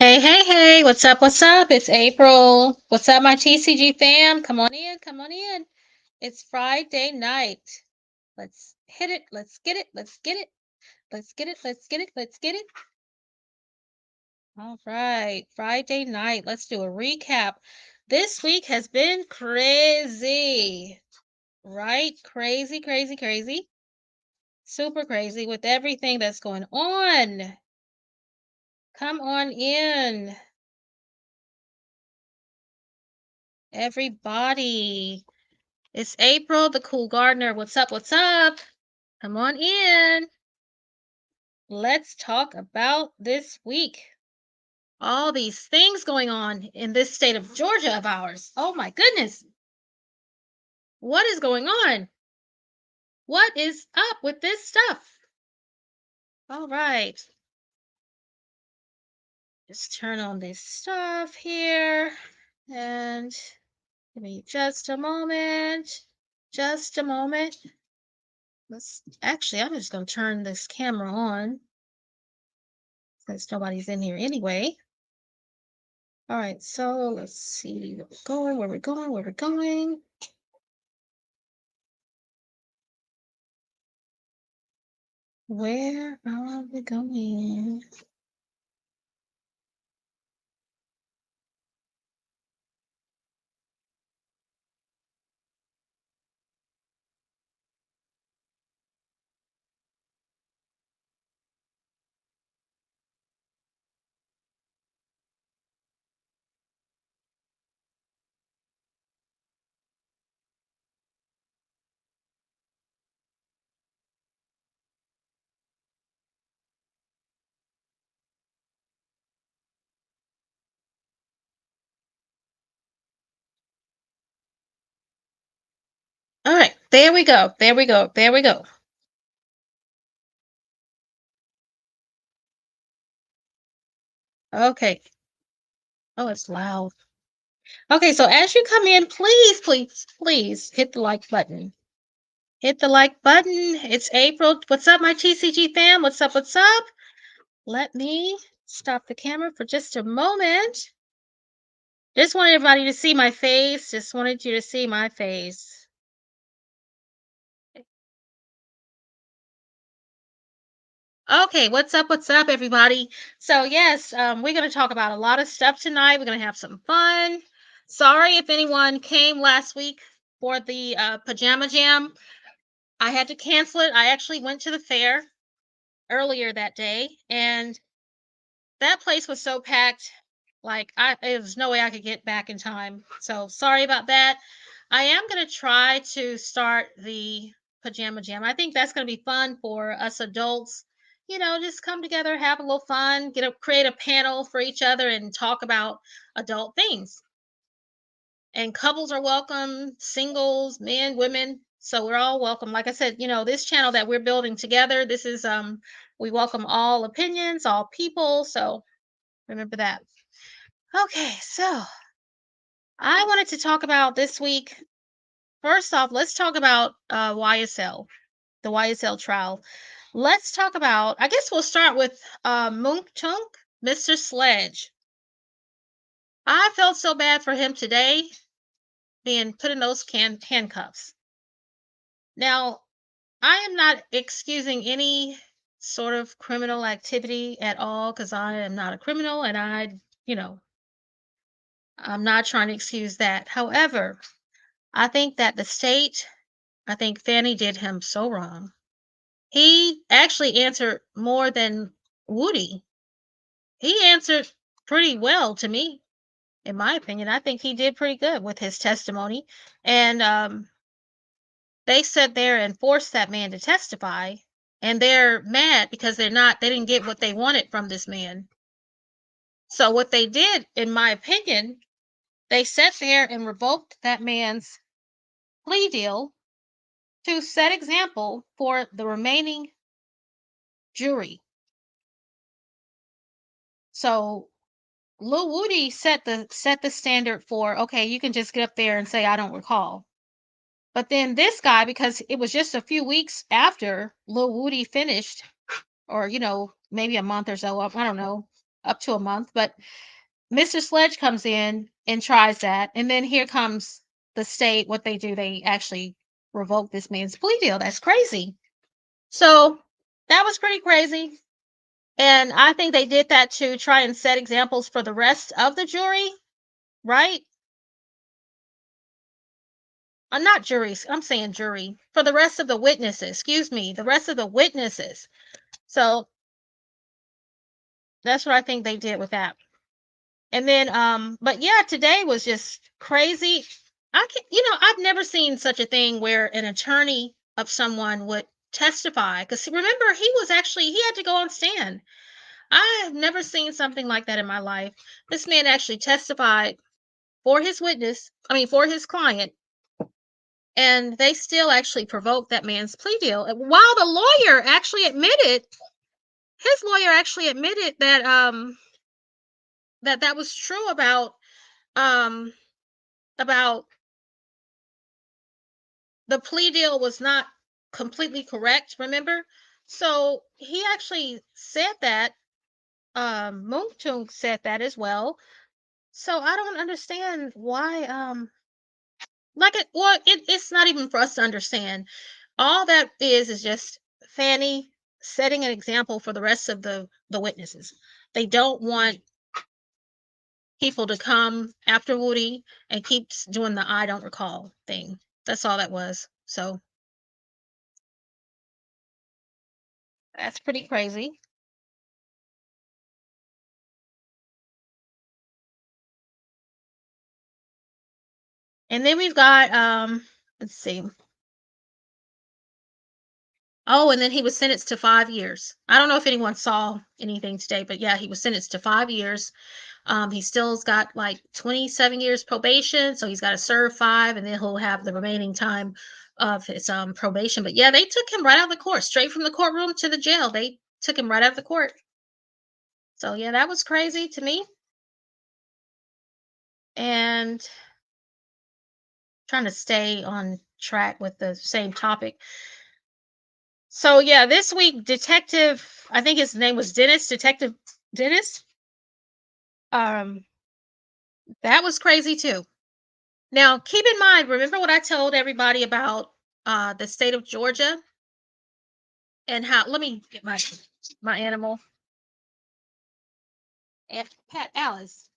Hey, hey, hey, what's up? What's up? It's April. What's up, my TCG fam? Come on in, come on in. It's Friday night. Let's hit it. Let's get it. Let's get it. Let's get it. Let's get it. Let's get it. All right, Friday night. Let's do a recap. This week has been crazy, right? Crazy, crazy, crazy. Super crazy with everything that's going on. Come on in, everybody. It's April, the cool gardener. What's up? What's up? Come on in. Let's talk about this week. All these things going on in this state of Georgia of ours. Oh my goodness. What is going on? What is up with this stuff? All right. Just turn on this stuff here and give me just a moment. Just a moment. I'm just going to turn this camera on since nobody's in here anyway. All right, so let's see where we're going, where we're going, where we're going. Where are we going? All right, there we go. There we go. There we go. Okay. Oh, it's loud. Okay, so as you come in, please, please, please hit the like button. Hit the like button. It's April. What's up, my TCG fam? What's up? What's up? Let me stop the camera for just a moment. Just wanted everybody to see my face. Just wanted you to see my face. Okay, what's up, everybody? So yes, we're going to talk about a lot of stuff tonight. We're going to have some fun. Sorry if anyone came last week for the pajama jam. I had to cancel it. I actually went to the fair earlier that day, and that place was so packed. Like there was no way I could get back in time. So sorry about that. I am going to try to start the pajama jam. I think that's going to be fun for us adults. Just come together, have a little fun, create a panel for each other and talk about adult things. And couples are welcome, singles, men, women. So we're all welcome. Like I said, this channel that we're building together, this is we welcome all opinions, all people. So remember that. Okay, so I wanted to talk about this week. First off, let's talk about YSL, the YSL trial. Let's talk about, I guess we'll start with Munk Tunk, Mr. Sledge. I felt so bad for him today being put in those handcuffs. Now, I am not excusing any sort of criminal activity at all because I am not a criminal and you know, I'm not trying to excuse that. However, I think that I think Fanny did him so wrong. He actually answered more than Woody. He answered pretty well to me, in my opinion. I think he did pretty good with his testimony. And they sat there and forced that man to testify. And they're mad because they didn't get what they wanted from this man. So what they did, in my opinion, they sat there and revoked that man's plea deal to set example for the remaining jury. So Lil Woody set the standard for, okay, you can just get up there and say I don't recall. But then this guy, because it was just a few weeks after Lil Woody finished, or maybe a month or so, I don't know. up to a month. But Mr. Sledge comes in and tries that, and then here comes the state. What they do, they actually revoke this man's plea deal. That's crazy. So that was pretty crazy. And I think they did that to try and set examples for the rest of the jury, right? Not juries. I'm saying jury. For the rest of the witnesses, excuse me, the rest of the witnesses. So that's what I think they did with that. And then, but yeah, today was just crazy. I can, I've never seen such a thing where an attorney of someone would testify. Because remember, he had to go on stand. I have never seen something like that in my life. This man actually testified for his witness, I mean, for his client, and they still actually provoked that man's plea deal. While the lawyer actually admitted, his lawyer actually admitted that that was true um about the plea deal was not completely correct, remember? So he actually said that, Moontung said that as well. So I don't understand why, like it's not even for us to understand. All that is just Fanny setting an example for the rest of the witnesses. They don't want people to come after Woody and keeps doing the I don't recall thing. That's all that was. So that's pretty crazy. And then we've got let's see. Oh, and then he was sentenced to 5 years. I don't know if anyone saw anything today, but yeah, he was sentenced to 5 years. He still's got like 27 years probation, so he's got to serve 5, and then he'll have the remaining time of his probation. But yeah, they took him right out of the court, straight from the courtroom to the jail. They took him right out of the court. So yeah, that was crazy to me. And trying to stay on track with the same topic. So yeah, this week, I think his name was Dennis, Detective Dennis. Um, that was crazy too. Now, keep in mind, remember what I told everybody about the state of Georgia and how? Let me get my animal. And Pat Alice.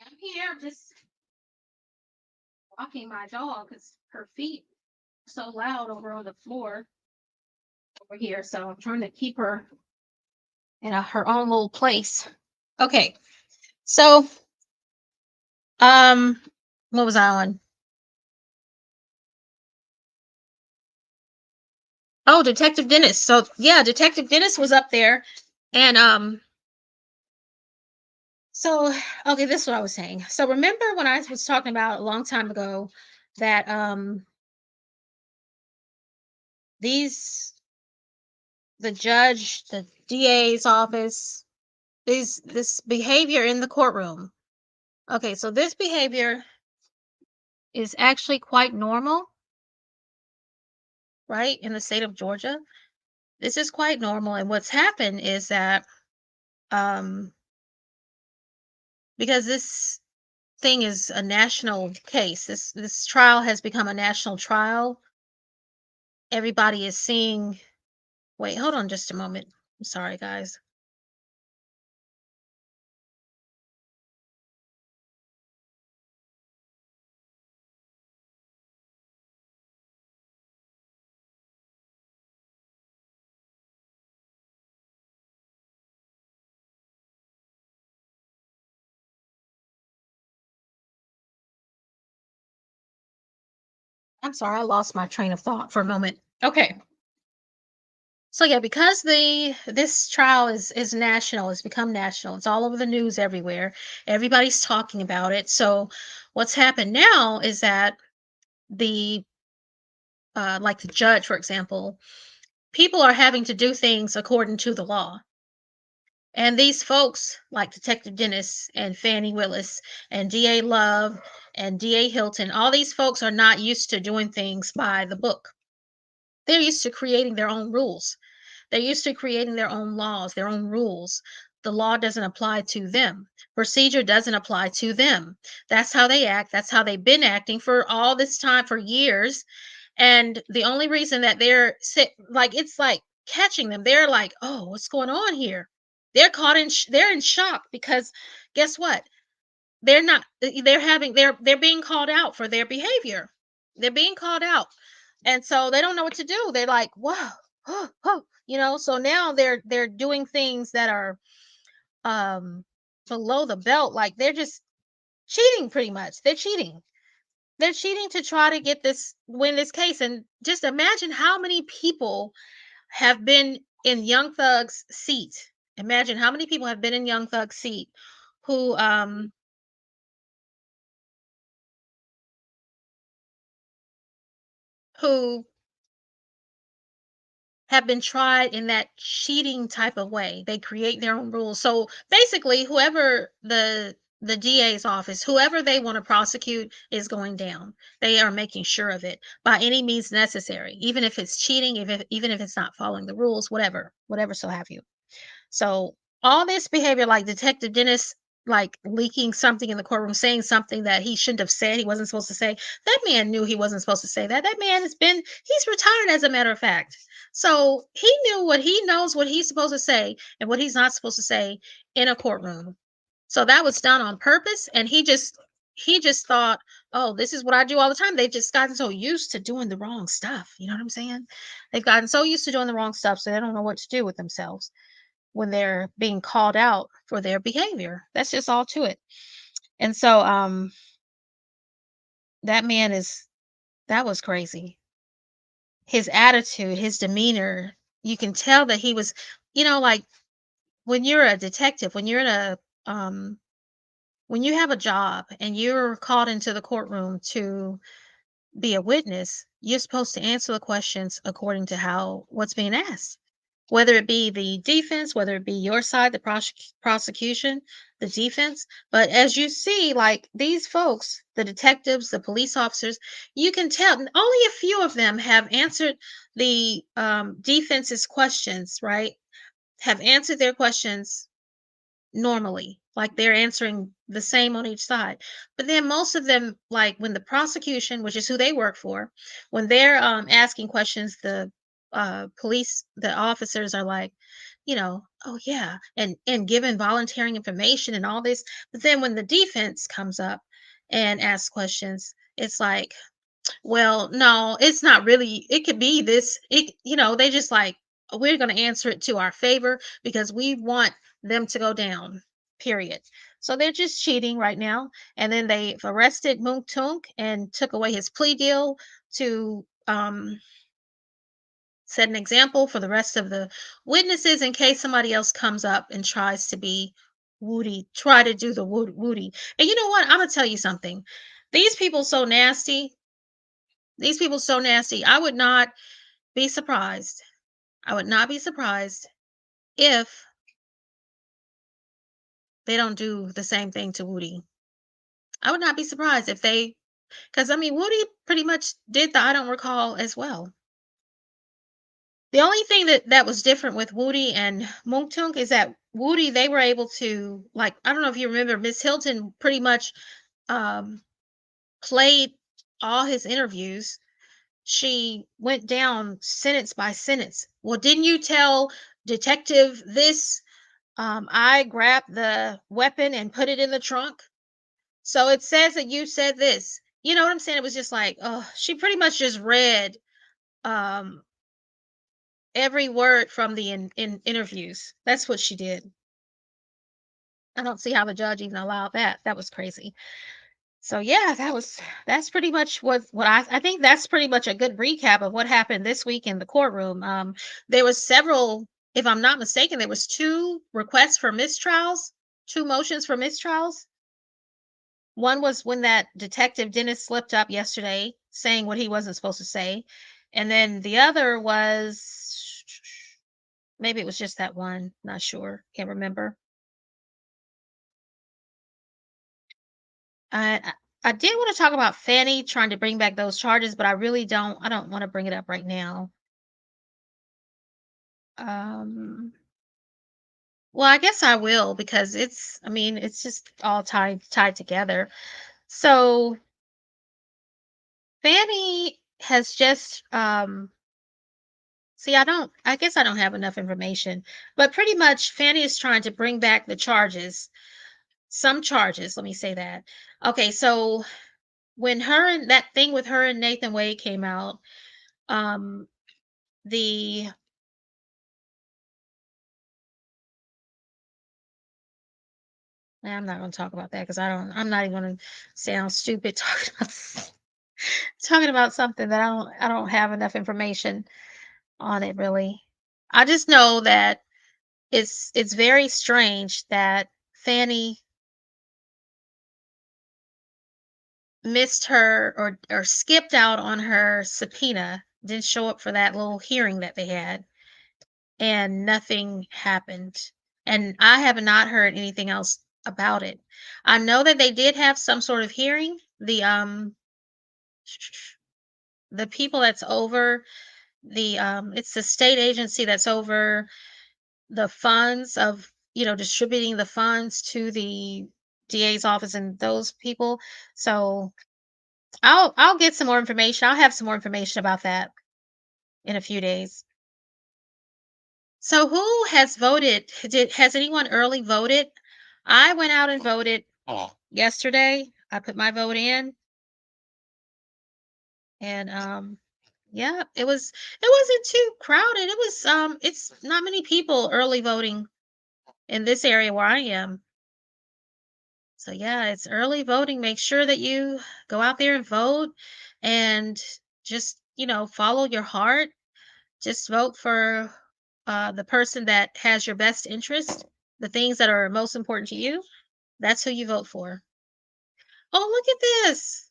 I'm here just walking my dog because her feet are so loud over on the floor over here. So I'm trying to keep her in her own little place. Okay, so um, what was I on? Oh, Detective Dennis. So yeah, Detective Dennis was up there, and so okay, this is what I was saying. So remember when I was talking about a long time ago that these the judge, the DA's office, this behavior in the courtroom. Okay, so this behavior is actually quite normal, right? In the state of Georgia. This is quite normal, and what's happened is that um because this thing is a national case. This trial has become a national trial. Everybody is seeing. Wait, hold on just a moment. I'm sorry, guys. I'm sorry, I lost my train of thought for a moment. Okay. So yeah, because the this trial is national, it's become national. It's all over the news everywhere. Everybody's talking about it. So what's happened now is that the like the judge, for example, people are having to do things according to the law. And these folks, like Detective Dennis and Fannie Willis and DA Love and DA Hilton, all these folks are not used to doing things by the book. They're used to creating their own rules. They're used to creating their own laws, their own rules. The law doesn't apply to them. Procedure doesn't apply to them. That's how they act. That's how they've been acting for all this time, for years. And the only reason that like it's like catching them, they're like, "Oh, what's going on here?" They're in shock because guess what? They're not they're being called out for their behavior. They're being called out. And so they don't know what to do. They're like, "Whoa, oh, oh," so now they're doing things that are um below the belt, like they're just cheating pretty much. They're cheating. They're cheating to try to get this win this case. And just imagine how many people have been in Young Thug's seat. Imagine how many people have been in Young Thug's seat who who have been tried in that cheating type of way. They create their own rules. So basically, whoever the DA's office, whoever they want to prosecute is going down. They are making sure of it by any means necessary, even if it's cheating, even if it's not following the rules, whatever so have you. So all this behavior, like Detective Dennis, like leaking something in the courtroom, saying something that he shouldn't have said, he wasn't supposed to say. That man knew he wasn't supposed to say that. That man he's retired as a matter of fact. So he knew what he knows what he's supposed to say and what he's not supposed to say in a courtroom. So that was done on purpose. And he just thought, oh, this is what I do all the time. They've just gotten so used to doing the wrong stuff. You know what I'm saying? They've gotten so used to doing the wrong stuff, so they don't know what to do with themselves when they're being called out for their behavior. That's just all to it. And so that man is that was crazy. His attitude, his demeanor, you can tell that he was, like when you're a detective, when you're in a when you have a job and you're called into the courtroom to be a witness, you're supposed to answer the questions according to how what's being asked. Whether it be the defense, whether it be your side, the prosecution, the defense. But as you see, like these folks, the detectives, the police officers, you can tell only a few of them have answered the defense's questions, right? Have answered their questions normally, like they're answering the same on each side. But then most of them, like when the prosecution, which is who they work for, when they're asking questions, the officers are like, oh yeah, and giving volunteering information and all this. But then when the defense comes up and asks questions, it's like, well, no, it's not really. It could be this. They just like, we're going to answer it to our favor because we want them to go down, period. So they're just cheating right now. And then they've arrested Moon Tunk and took away his plea deal to set an example for the rest of the witnesses in case somebody else comes up and tries to be Woody, try to do the Woody. And you know what? I'm going to tell you something. These people so nasty these people so nasty. I would not be surprised. I would not be surprised if they don't do the same thing to Woody. I would not be surprised if because I mean, Woody pretty much did the I don't recall as well. The only thing that was different with Woody and Moontunk is that Woody, they were able to, like, I don't know if you remember, Miss Hilton pretty much um, played all his interviews. She went down sentence by sentence. Well, didn't you tell detective this? I grabbed the weapon and put it in the trunk. So it says that you said this. You know what I'm saying? It was just like, oh, she pretty much just read um, every word from the in interviews. That's what she did. I don't see how the judge even allowed that. That was crazy. So yeah, that's pretty much what I think that's pretty much a good recap of what happened this week in the courtroom. There was several, if I'm not mistaken, there was two requests for mistrials, two motions for mistrials. One was when that detective Dennis slipped up yesterday, saying what he wasn't supposed to say, and then the other was maybe it was just that one. Not sure, can't remember. I I did want to talk about Fanny trying to bring back those charges, but I really don't. I don't want to bring it up right now. Um, well, I guess I will because it's. I mean, it's just all tied together. So Fanny has just. See, I don't. I guess I don't have enough information, but pretty much Fanny is trying to bring back the charges. Some charges. Let me say that. Okay, so when her and that thing with her and Nathan Wade came out, um, the I'm not gonna talk about that because I'm not even gonna sound stupid talking about talking about something that I don't have enough information on it really. I just know that it's very strange that Fanny missed her or skipped out on her subpoena, didn't show up for that little hearing that they had, and nothing happened. And I have not heard anything else about it. I know that they did have some sort of hearing. The people that's over it's the state agency that's over the funds of, distributing the funds to the DA's office and those people. So I'll get some more information. I'll have some more information about that in a few days. So who has voted? Has anyone early voted? I went out and voted yesterday. I put my vote in, and yeah, it wasn't too crowded. It's not many people early voting in this area where I am. So yeah, it's early voting. Make sure that you go out there and vote and just, follow your heart. Just vote for the person that has your best interest, the things that are most important to you. That's who you vote for. Oh, look at this.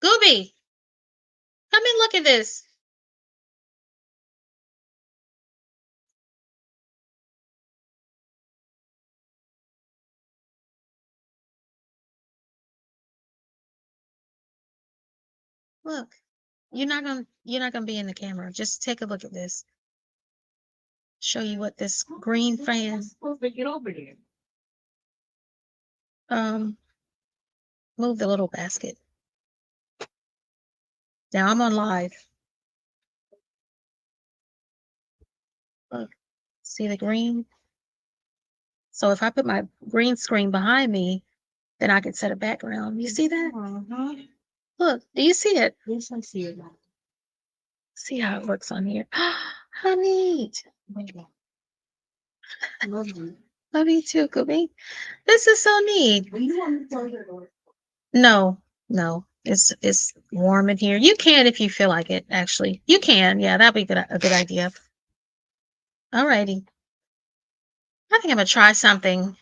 Gooby, come and look at this. Look. You're not gonna be in the camera. Just take a look at this. Show you what this green fan. Um, move the little basket. Now I'm on live. Look, see the green? So if I put my green screen behind me, then I can set a background. You see that? Look, do you see it? Yes, I see it. See how it works on here. How neat. Love you. Love you too, Gooby. This is so neat. No, no. It's warm in here. You can if you feel like it, actually. You can. Yeah, that'd be a good idea. Alrighty. I think I'm gonna try something.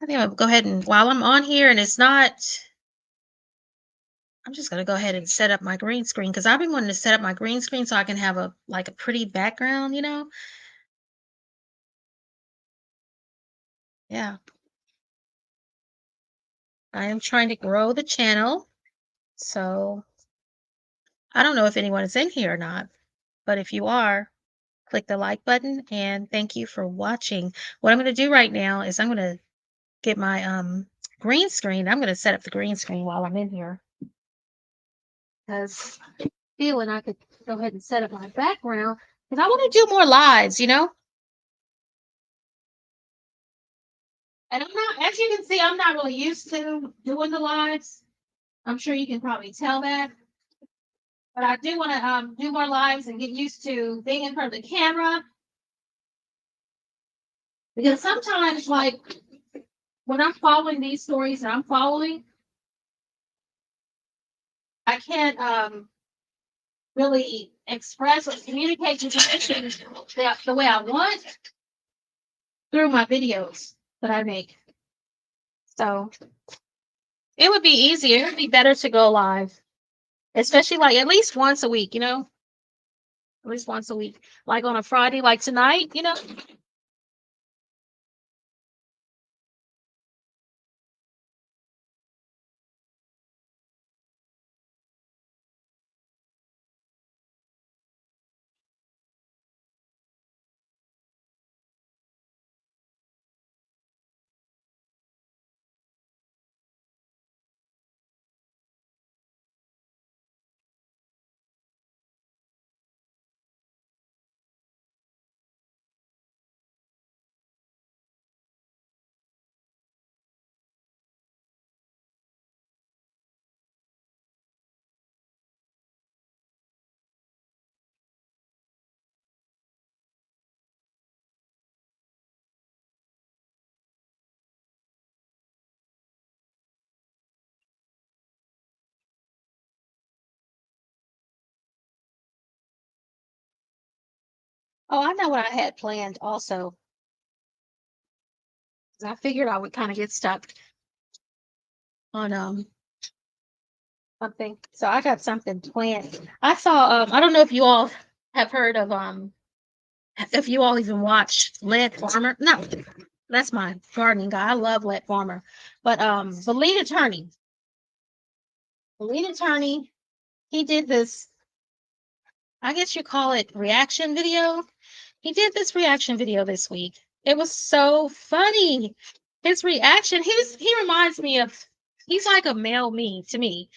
I think I'm gonna go ahead and while I'm on here and it's not I'm just gonna go ahead and set up my green screen because I've been wanting to set up my green screen so I can have a pretty background. Yeah. I am trying to grow the channel. So I don't know if anyone is in here or not, but if you are, click the like button and thank you for watching. What I'm going to do right now is I'm going to get my green screen. I'm going to set up the green screen while I'm in here because I'm feeling I could go ahead and set up my background because I want to do more lives. And I'm not, as you can see, I'm not really used to doing the lives. I'm sure you can probably tell that. But I do want to do more lives and get used to being in front of the camera Because sometimes, like when I'm following these stories and I'm following, I can't really express or communicate information the way I want through my videos that I make. So it would be easier. It would be better to go live, especially like at least once a week, at least once a week, like on a Friday, like tonight. Oh, I know what I had planned also. 'Cause I figured I would kind of get stuck on something. So I got something planned. I saw I don't know if you all have heard of if you all even watched Led Farmer. No, that's my gardening guy. I love Led Farmer. But the lead attorney, he did this, I guess you call it reaction video. He did this reaction video this week. It was so funny. His reaction, he reminds me of, he's like a male me to me.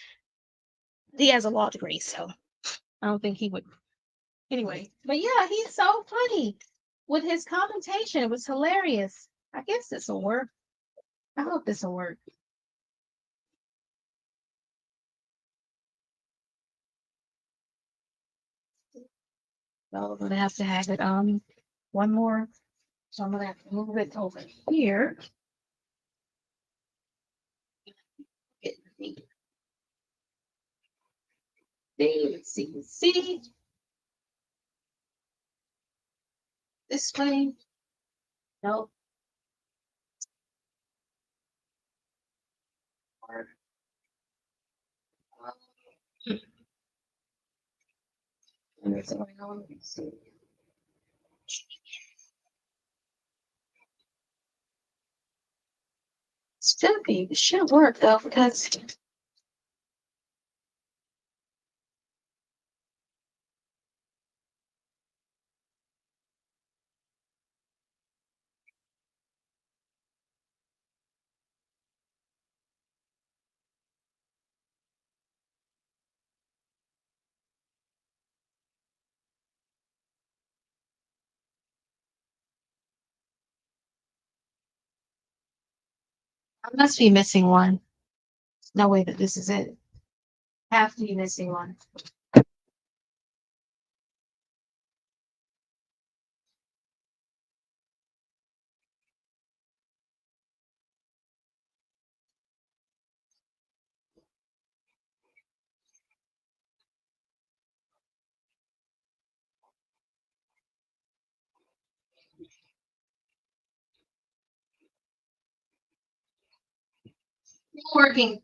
He has a law degree, so I don't think he would anyway. But yeah, he's so funny with his commentation. It was hilarious. I guess this will work. I hope this will work. So I'm gonna have to have it one more. So I'm gonna have to move it over here. Get see this way. Nope. What's going on? Let's see. It should work though because I must be missing one. No way that this is it. Have to be missing one. Working.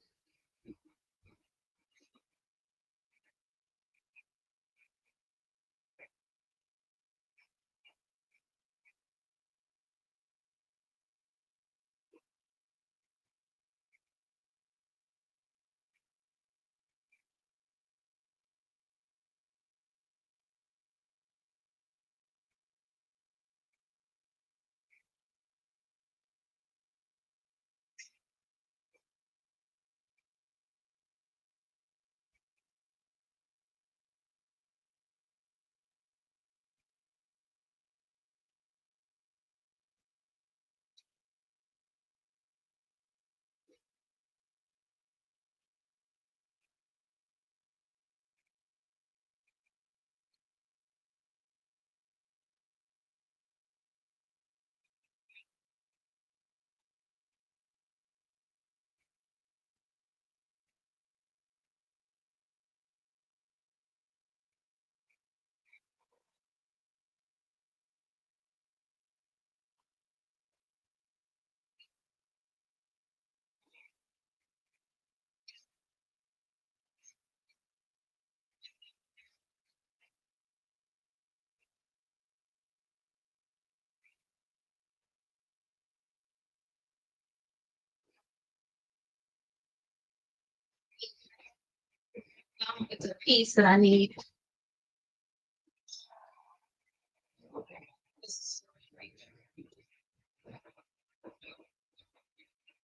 It's a piece that I need.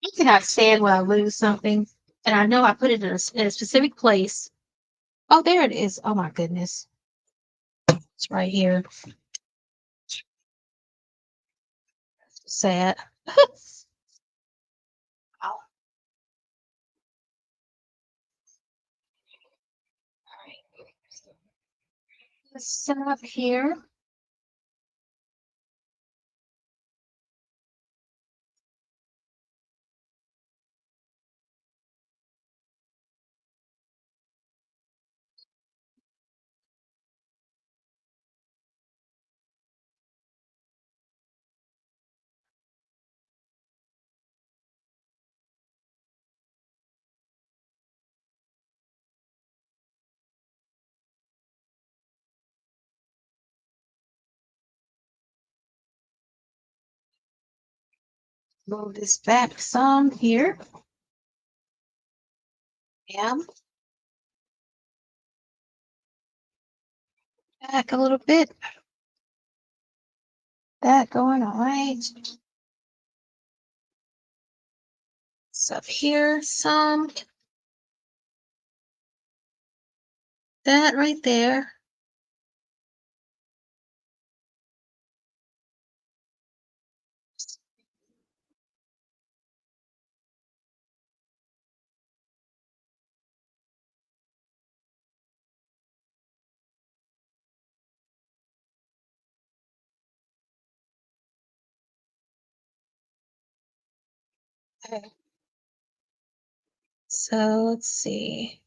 I cannot stand when I lose something, and I know I put it in a specific place. Oh, there it is. Oh my goodness, it's right here. Sad. All right. Let's set up here. Move this back some here. Yeah, back a little bit. That going all right. So up here, some. That right there. Okay. So let's see.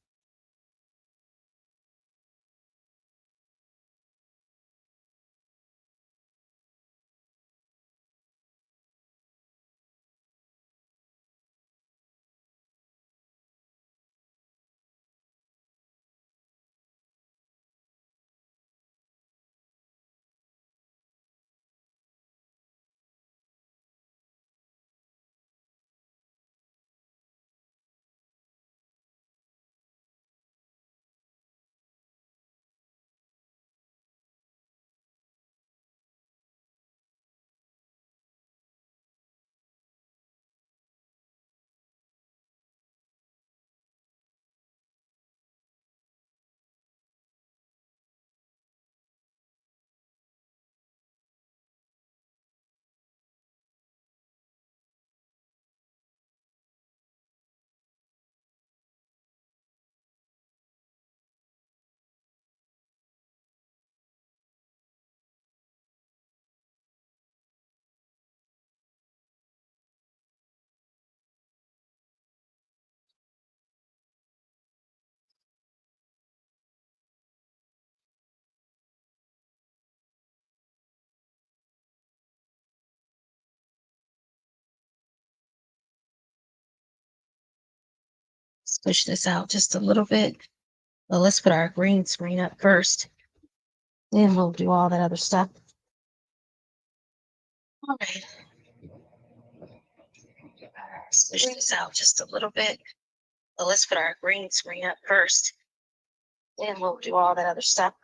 Let's push this out just a little bit. Well, let's put our green screen up first. Then we'll do all that other stuff. All right. Let's push this out just a little bit. Well, let's put our green screen up first. Then we'll do all that other stuff.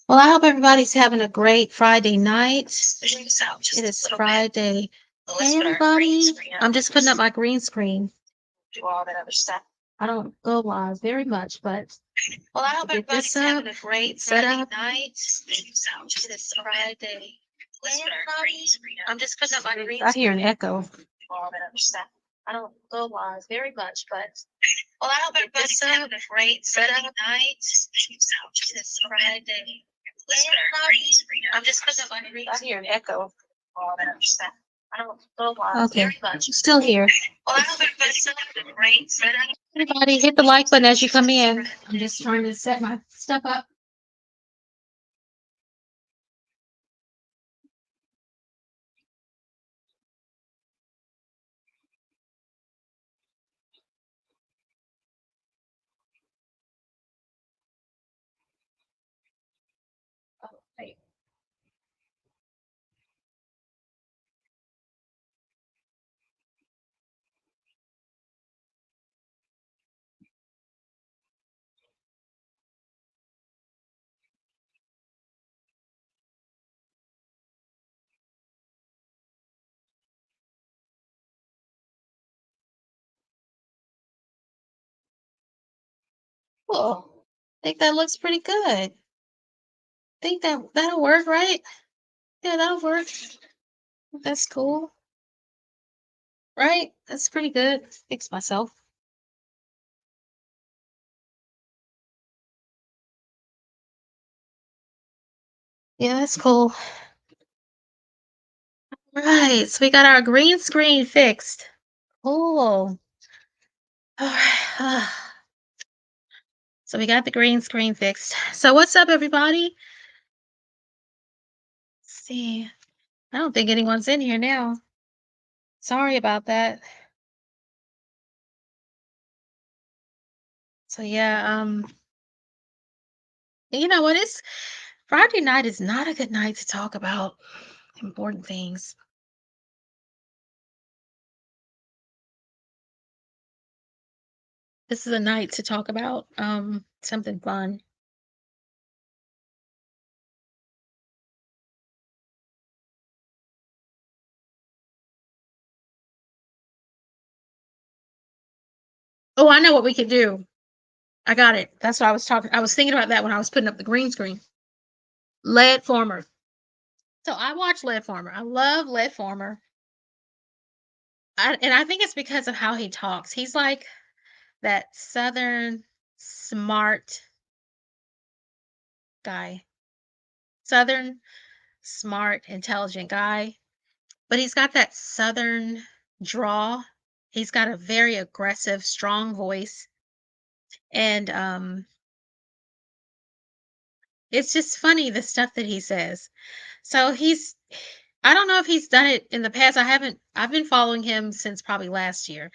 Well, I hope everybody's having a great Friday night. It is Friday. Hey, everybody. I'm just putting up my green screen. Do all that other stuff. I don't go live very much, but well, I hope everybody's having a great Friday night. It is Friday. Hey, everybody. I'm just putting up my green screen. I hear an echo. Do all that other stuff. I don't go live very much, but well, I hope everybody's having a great Friday night. It is Friday. I'm just putting up my green. I hear an echo. All that other stuff. I don't go live very much. I'm still here. Well, I hope everybody's having a great Friday. Everybody, hit the like button as you come in. I'm just trying to set my stuff up. Okay. Cool. Think that looks pretty good. Think that that'll work, right? Yeah, that'll work. That's cool, right? That's pretty good. Fix myself. Yeah, that's cool. Right. So we got our green screen fixed. Cool. All right. So we got the green screen fixed. So what's up, everybody? Let's see. I don't think anyone's in here now. Sorry about that. So yeah, you know what? It's Friday night is not a good night to talk about important things. This is a night to talk about something fun. Oh, I know what we could do. I got it. That's what I was talking. I was thinking about that when I was putting up the green screen. Lead Former. So I watch Lead Former. I love Lead Former. And I think it's because of how he talks. He's like that southern smart guy. Southern smart, intelligent guy, but he's got that southern draw. He's got a very aggressive, strong voice, and it's just funny the stuff that he says. So he's I don't know if he's done it in the past. I've been following him since probably last year.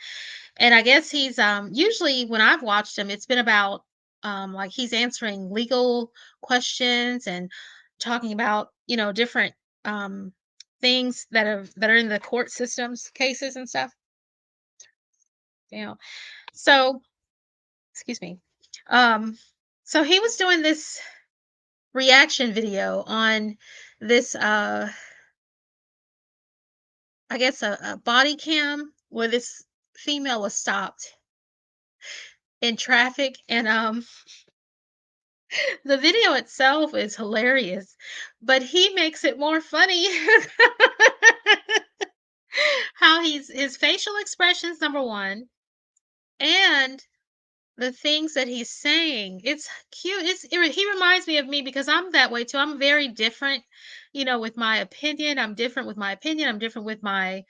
And I guess he's usually when I've watched him, it's been about like he's answering legal questions and talking about, different things that are in the court systems, cases and stuff. You know. So, excuse me. Um so he was doing this reaction video on this I guess a body cam where this female was stopped in traffic, and the video itself is hilarious, but he makes it more funny. How his facial expressions, number one, and the things that he's saying. It's cute. He reminds me of me because I'm that way too. I'm very different, with my opinion. I'm different with my opinion. I'm different with my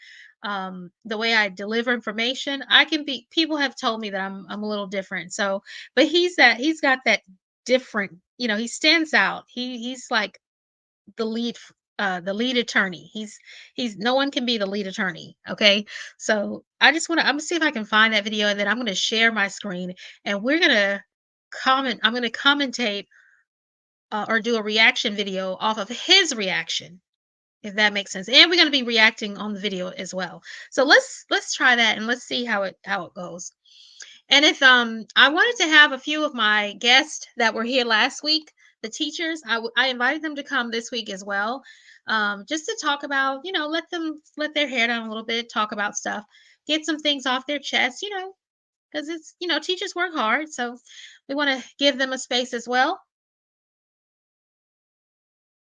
the way I deliver information. I can be People have told me that I'm a little different. So, but he's got that different, he stands out. He's like the lead attorney. He's no one can be the lead attorney. Okay. So I'm gonna see if I can find that video, and then I'm gonna share my screen, and I'm gonna commentate or do a reaction video off of his reaction, if that makes sense. And we're gonna be reacting on the video as well. So let's try that, and let's see how it goes. And if I wanted to have a few of my guests that were here last week, the teachers, I invited them to come this week as well, just to talk about, let their hair down a little bit, talk about stuff, get some things off their chest, because it's, teachers work hard, so we want to give them a space as well.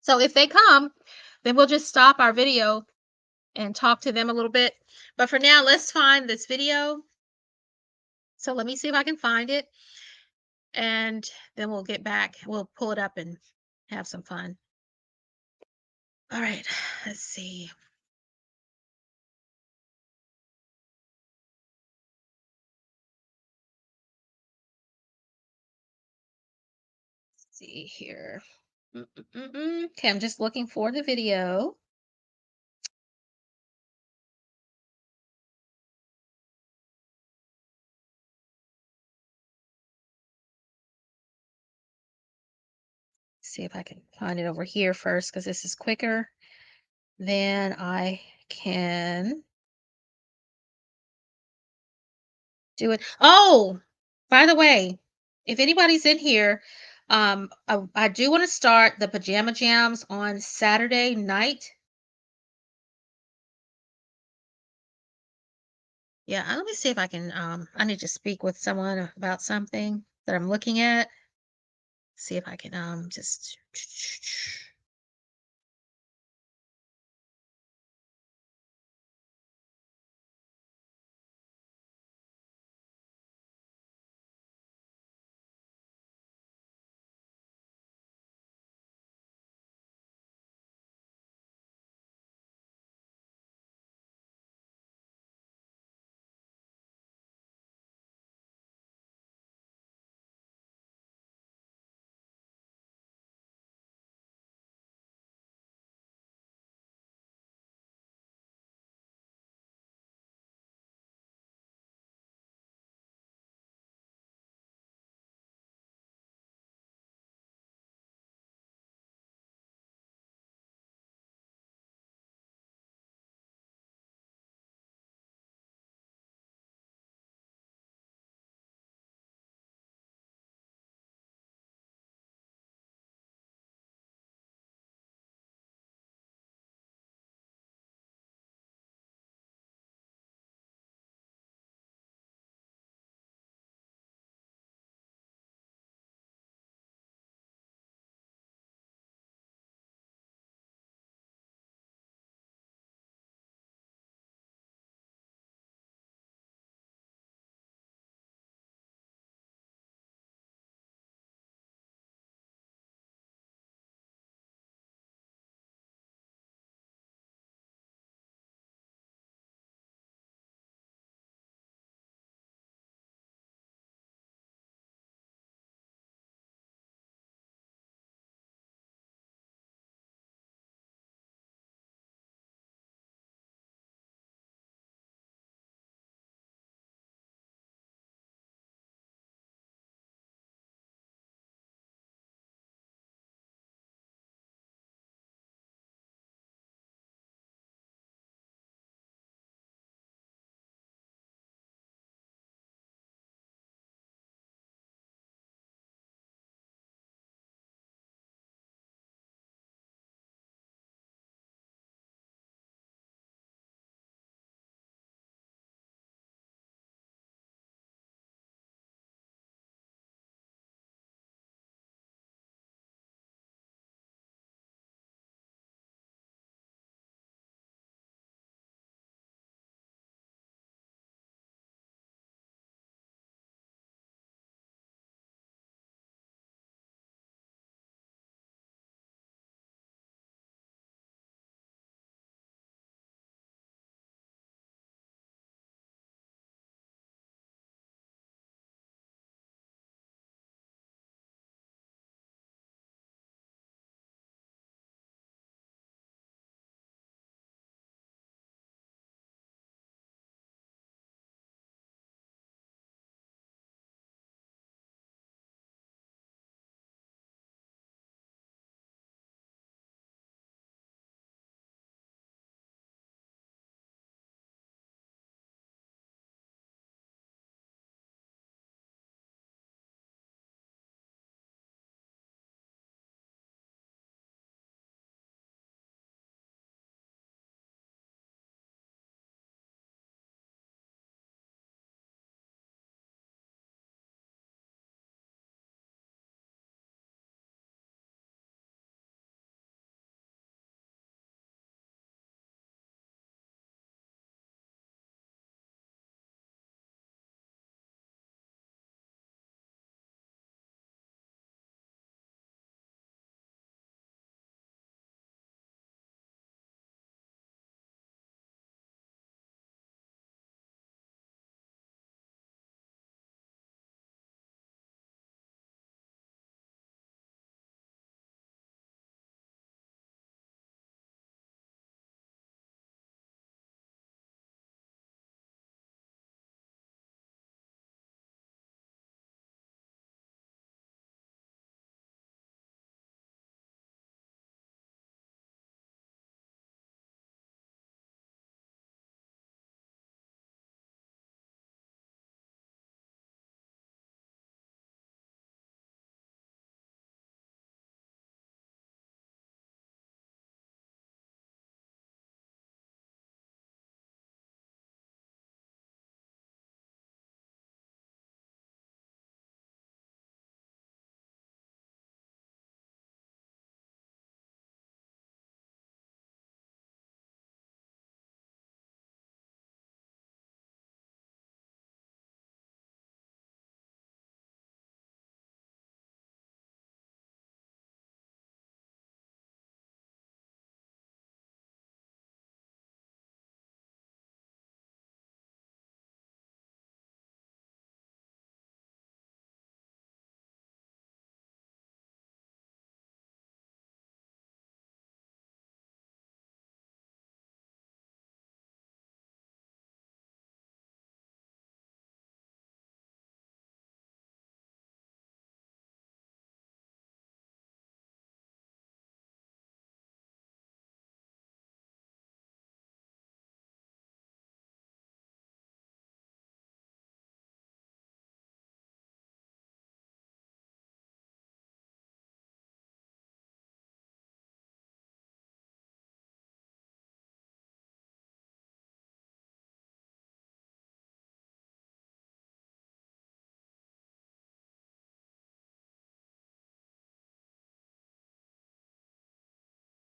So if they come, then we'll just stop our video and talk to them a little bit. But for now, let's find this video. So let me see if I can find it, and then we'll get back. We'll pull it up and have some fun. All right, let's see. Let's see here. Okay, I'm just looking for the video. See if I can find it over here first, because this is quicker than I can do it. Oh, by the way, if anybody's in here, I do want to start the pajama jams on Saturday night. Yeah, let me see if I can. I need to speak with someone about something. that I'm looking at. See if I can just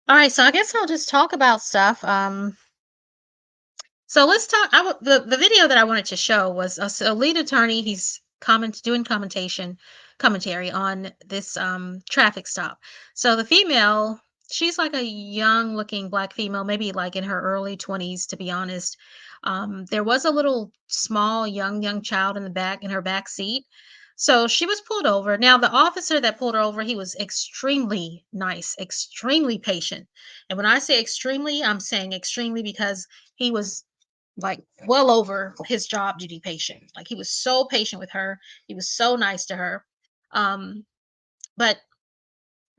All right, so I guess I'll just talk about stuff. So let's talk. The video that I wanted to show was a lead attorney. He's doing commentary on this traffic stop. So the female, she's like a young looking black female, maybe like in her early 20s, to be honest. There was a little small young child in her back seat. So she was pulled over. Now the officer that pulled her over, he was extremely nice, extremely patient. And when I say extremely, I'm saying extremely because he was like well over his job duty patient. Like he was so patient with her. He was so nice to her. Um, but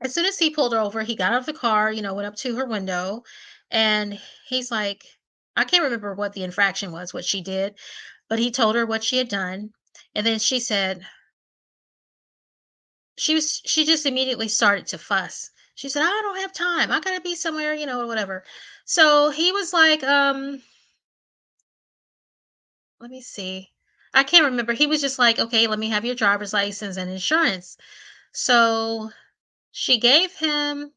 as soon as he pulled her over, he got out of the car, went up to her window, and he's like, I can't remember what the infraction was, what she did, but he told her what she had done. And then she said, she just immediately started to fuss. She said, I don't have time. I gotta be somewhere, or whatever. So he was like, let me see. I can't remember. He was just like, "Okay, let me have your driver's license and insurance." So she gave him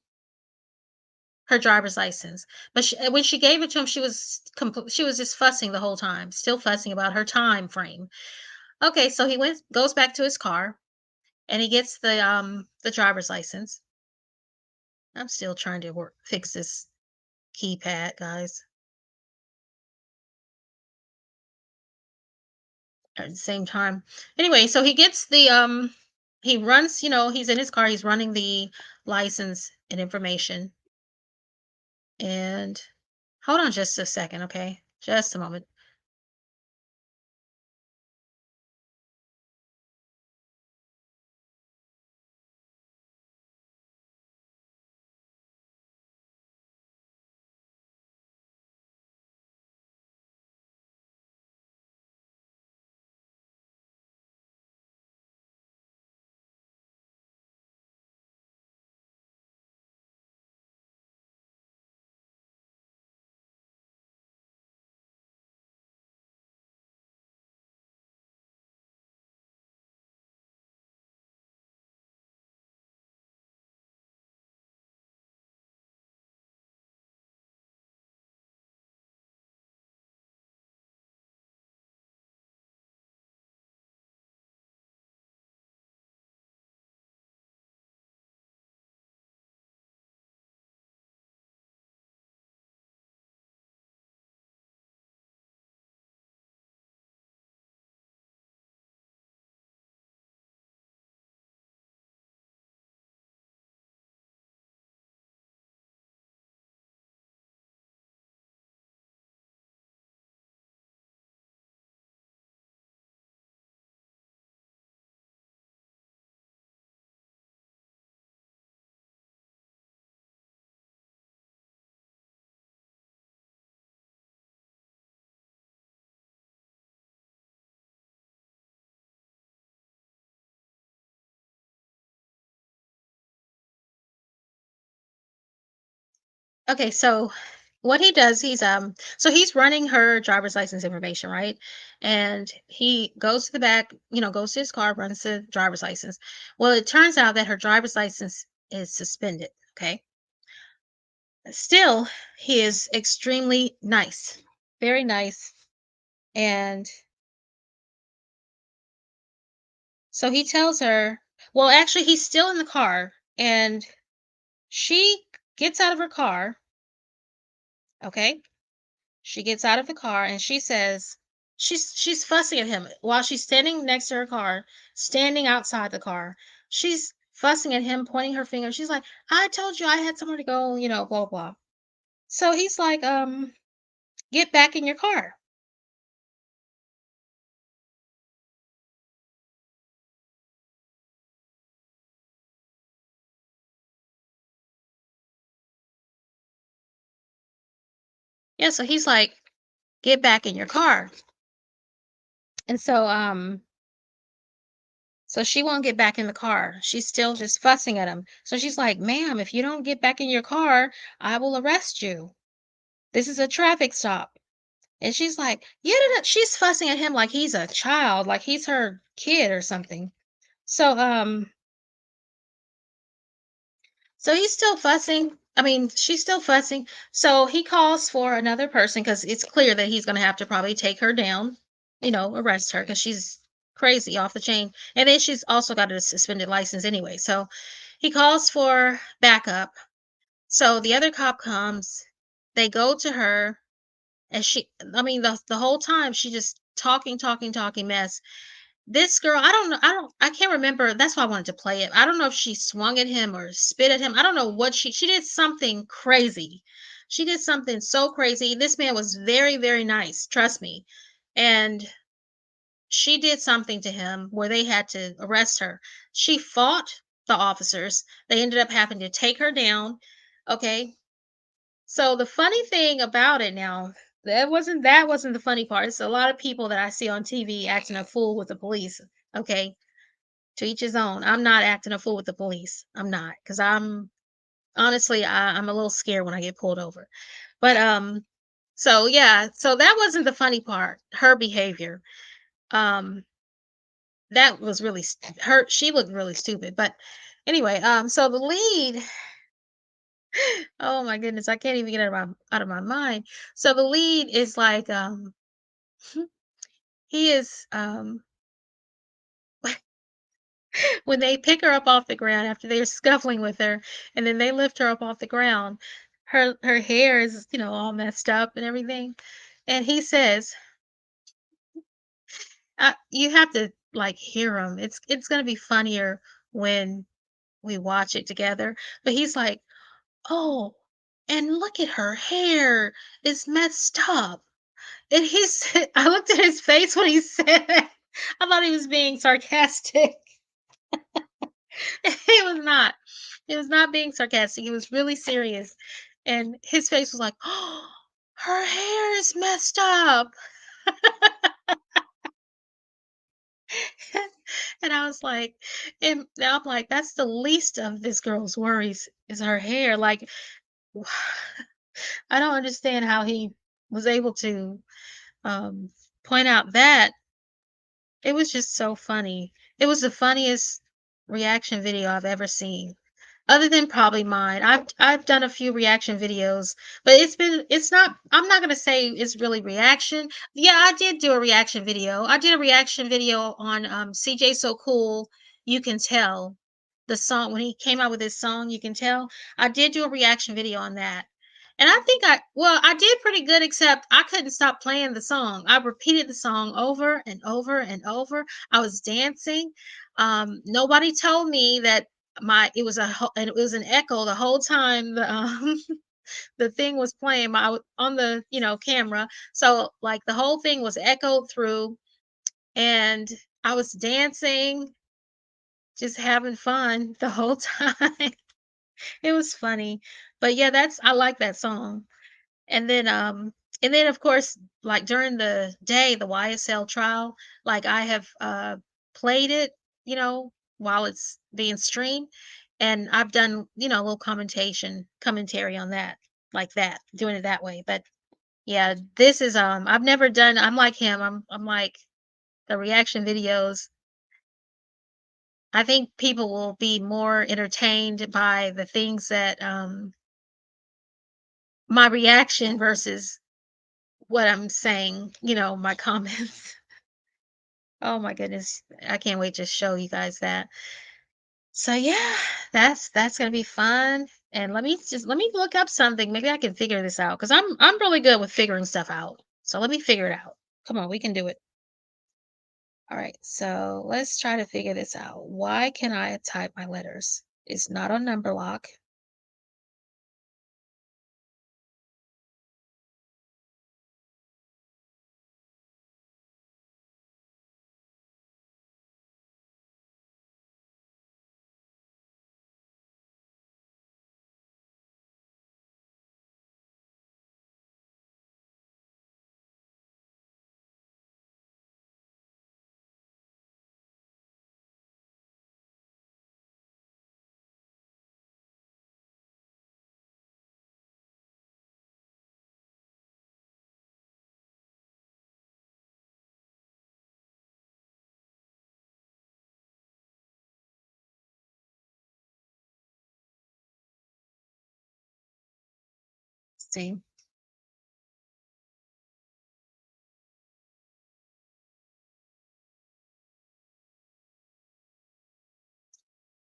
her driver's license, but when she gave it to him, she was just fussing the whole time, still fussing about her time frame. Okay, so he goes back to his car and he gets the driver's license. I'm still trying to fix this keypad, guys. At the same time. Anyway, so he gets he runs, he's in his car, he's running the license and information. And hold on just a second, okay? Just a moment. Okay, so what he does, he's running her driver's license information, right? And he goes to the back, goes to his car, runs the driver's license. Well, it turns out that her driver's license is suspended, okay? Still, he is extremely nice. Very nice. And so he tells her, well, actually he's still in the car and she gets out of her car, okay? She gets out of the car and she says she's fussing at him while she's standing next to her car, standing outside the car. She's fussing at him, pointing her finger. She's like, "I told you I had somewhere to go, blah blah." So he's like, "Get back in your car." Yeah, so he's like, "Get back in your car." And so she won't get back in the car. She's still just fussing at him. So she's like, "Ma'am, if you don't get back in your car, I will arrest you. This is a traffic stop." And she's like, "Yeah, da, da." She's fussing at him like he's a child, like he's her kid or something. So, so he's still fussing. I mean, she's still fussing. So he calls for another person because it's clear that he's going to have to probably take her down, arrest her because she's crazy off the chain. And then she's also got a suspended license anyway. So he calls for backup. So the other cop comes. They go to her, and I mean, the whole time she just talking, talking, talking mess. This girl, I can't remember. That's why I wanted to play it. I don't know if she swung at him or spit at him. I don't know what she did something crazy. She did something so crazy. This man was very, very nice, trust me. And she did something to him where they had to arrest her. She fought the officers. They ended up having to take her down. Okay. So the funny thing about it now, that wasn't the funny part. It's a lot of people that I see on TV acting a fool with the police. Okay, to each his own. I'm not acting a fool with the police. I'm not, because I'm honestly, I'm a little scared when I get pulled over. But so yeah, so that wasn't the funny part. Her behavior, um, that was really her. She looked really stupid. But anyway, so the lead, oh my goodness, I can't even get it out of my mind. So the lead is like, he is when they pick her up off the ground after they're scuffling with her, and then they lift her up off the ground, her hair is, all messed up and everything. And he says, you have to like hear him. It's gonna be funnier when we watch it together. But he's like, "Oh, and look at her hair. It's messed up." And he said, I looked at his face when he said that. I thought he was being sarcastic. He was not. He was not being sarcastic. He was really serious. And his face was like, "Oh, her hair is messed up." And I was like, and I'm like, that's the least of this girl's worries is her hair. Like, I don't understand how he was able to um, point out that. It was just so funny. It was the funniest reaction video I've ever seen. Other than probably mine. I've done a few reaction videos, but it's not, I'm not gonna say it's really reaction. Yeah, I did do a reaction video. I did a reaction video on CJ So Cool, You Can Tell. The song when he came out with his song, You Can Tell. I did do a reaction video on that. And I think I did pretty good, except I couldn't stop playing the song. I repeated the song over and over and over. I was dancing. Nobody told me that my it was and it was an echo the whole time the thing was playing on the camera. So like the whole thing was echoed through, and I was dancing, just having fun the whole time. It was funny. But yeah, that's I like that song. And then of course, like during the day, the YSL trial, like I have played it, while it's being streamed, and I've done, a little commentary on that, like that, doing it that way. But yeah, this is I've never done, I'm like him. I'm like the reaction videos. I think people will be more entertained by the things that my reaction versus what I'm saying, my comments. Oh my goodness. I can't wait to show you guys that. So yeah, that's gonna be fun. And let me look up something. Maybe I can figure this out because I'm really good with figuring stuff out. So let me figure it out. Come on, we can do it. All right, so let's try to figure this out. Why can I type my letters? It's not on number lock. See,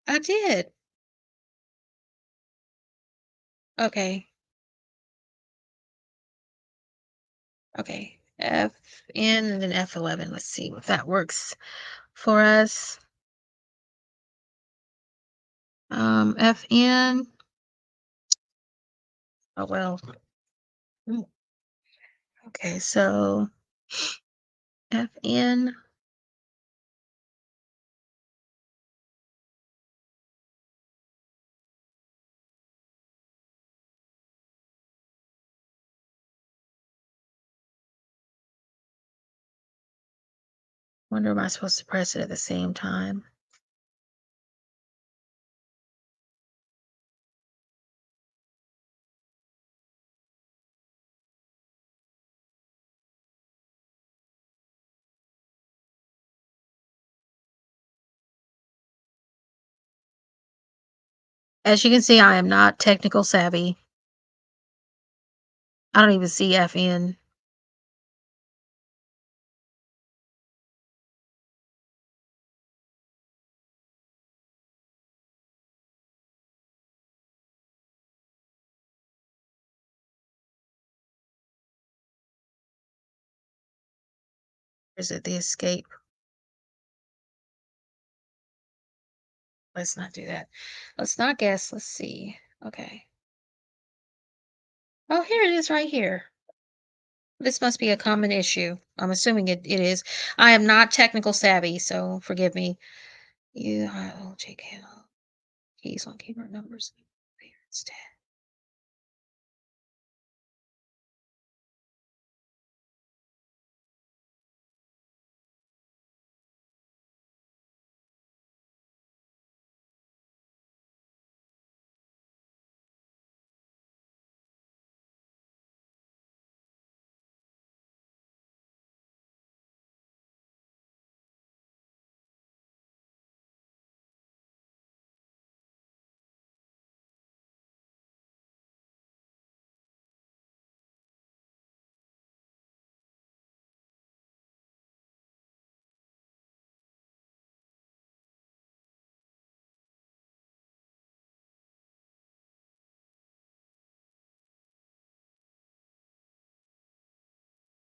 I did. Okay. Okay. FN and then F11. Let's see if that works for us. FN. Oh, well. Mm, okay. So FN. Wonder, am I supposed to press it at the same time? As you can see, I am not technical savvy. I don't even see FN. Is it the escape? Let's not do that. Let's not guess. Let's see. Okay. Oh, here it is right here. This must be a common issue. I'm assuming it is. I am not technical savvy, so forgive me. UIOJK keys on keyboard numbers. Instead.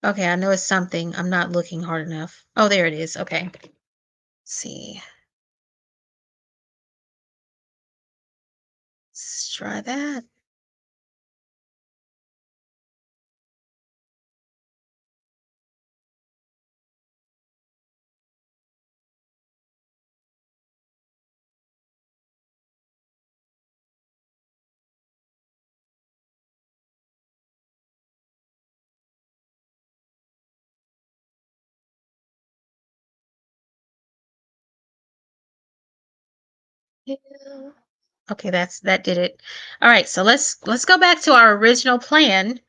Okay, I know it's something. I'm not looking hard enough. Oh, there it is. Okay. Let's see. Let's try that. Yeah. Okay, that did it. All right, so let's go back to our original plan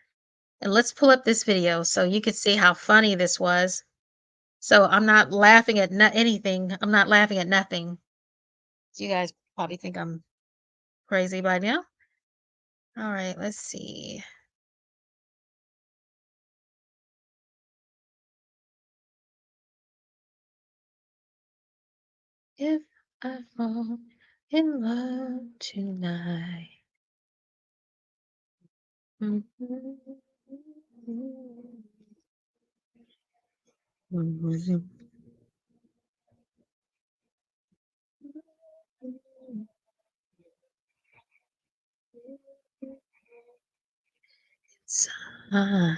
and let's pull up this video so you could see how funny this was. So I'm not laughing at anything. I'm not laughing at nothing. You guys probably think I'm crazy by now. All right, let's see. If I fall in love tonight. Mhm. Sigh.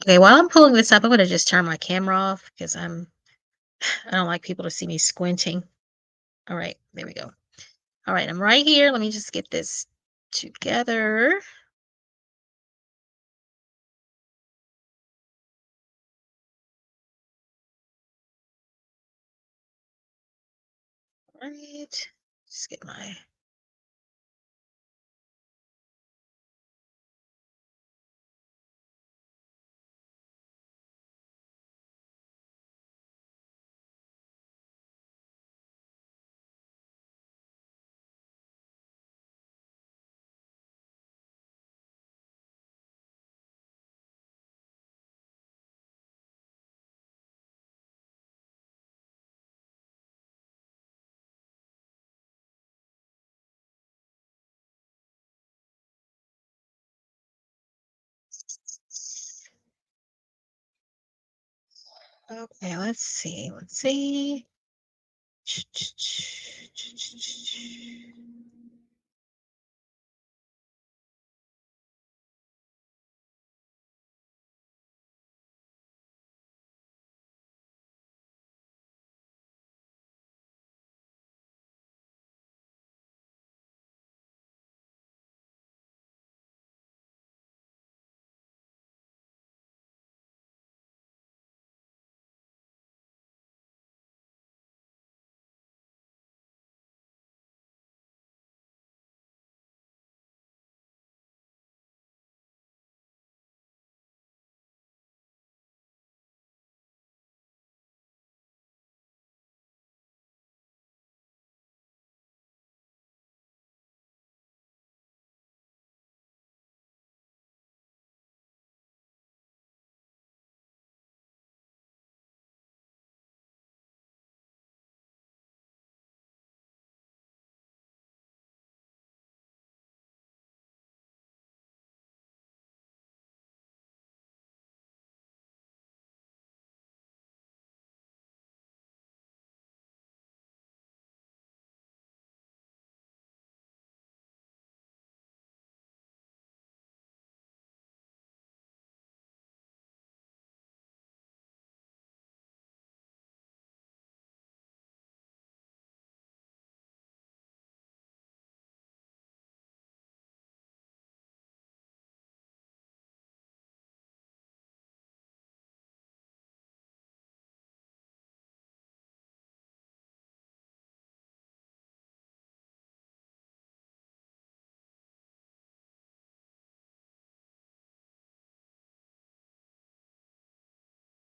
Okay, while I'm pulling this up, I'm gonna just turn my camera off because I don't like people to see me squinting. All right, there we go. All right, I'm right here. Let me just get this together. Right. Just get my. Okay, let's see. Let's see.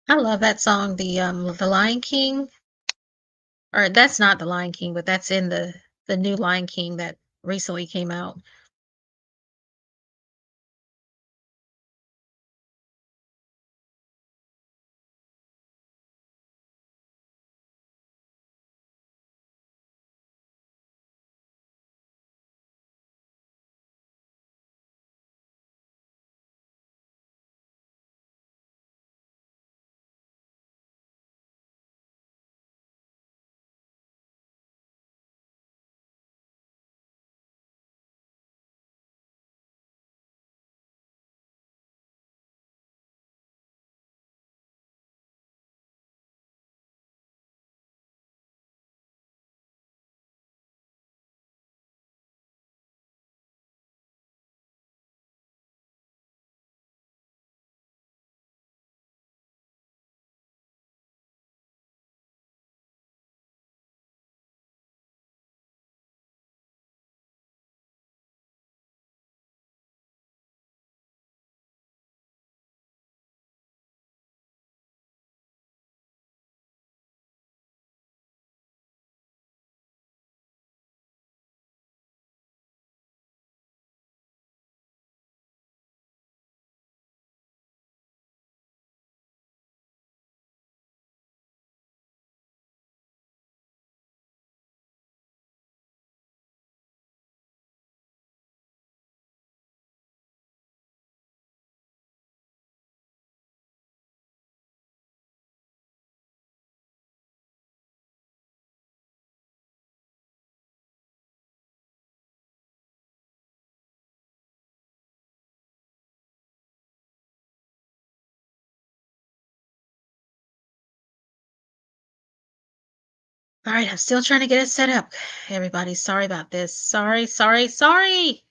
I love that song, the Lion King, or that's not the Lion King, but that's in the new Lion King that recently came out. All right, I'm still trying to get it set up. Everybody, sorry about this. Sorry, sorry, sorry.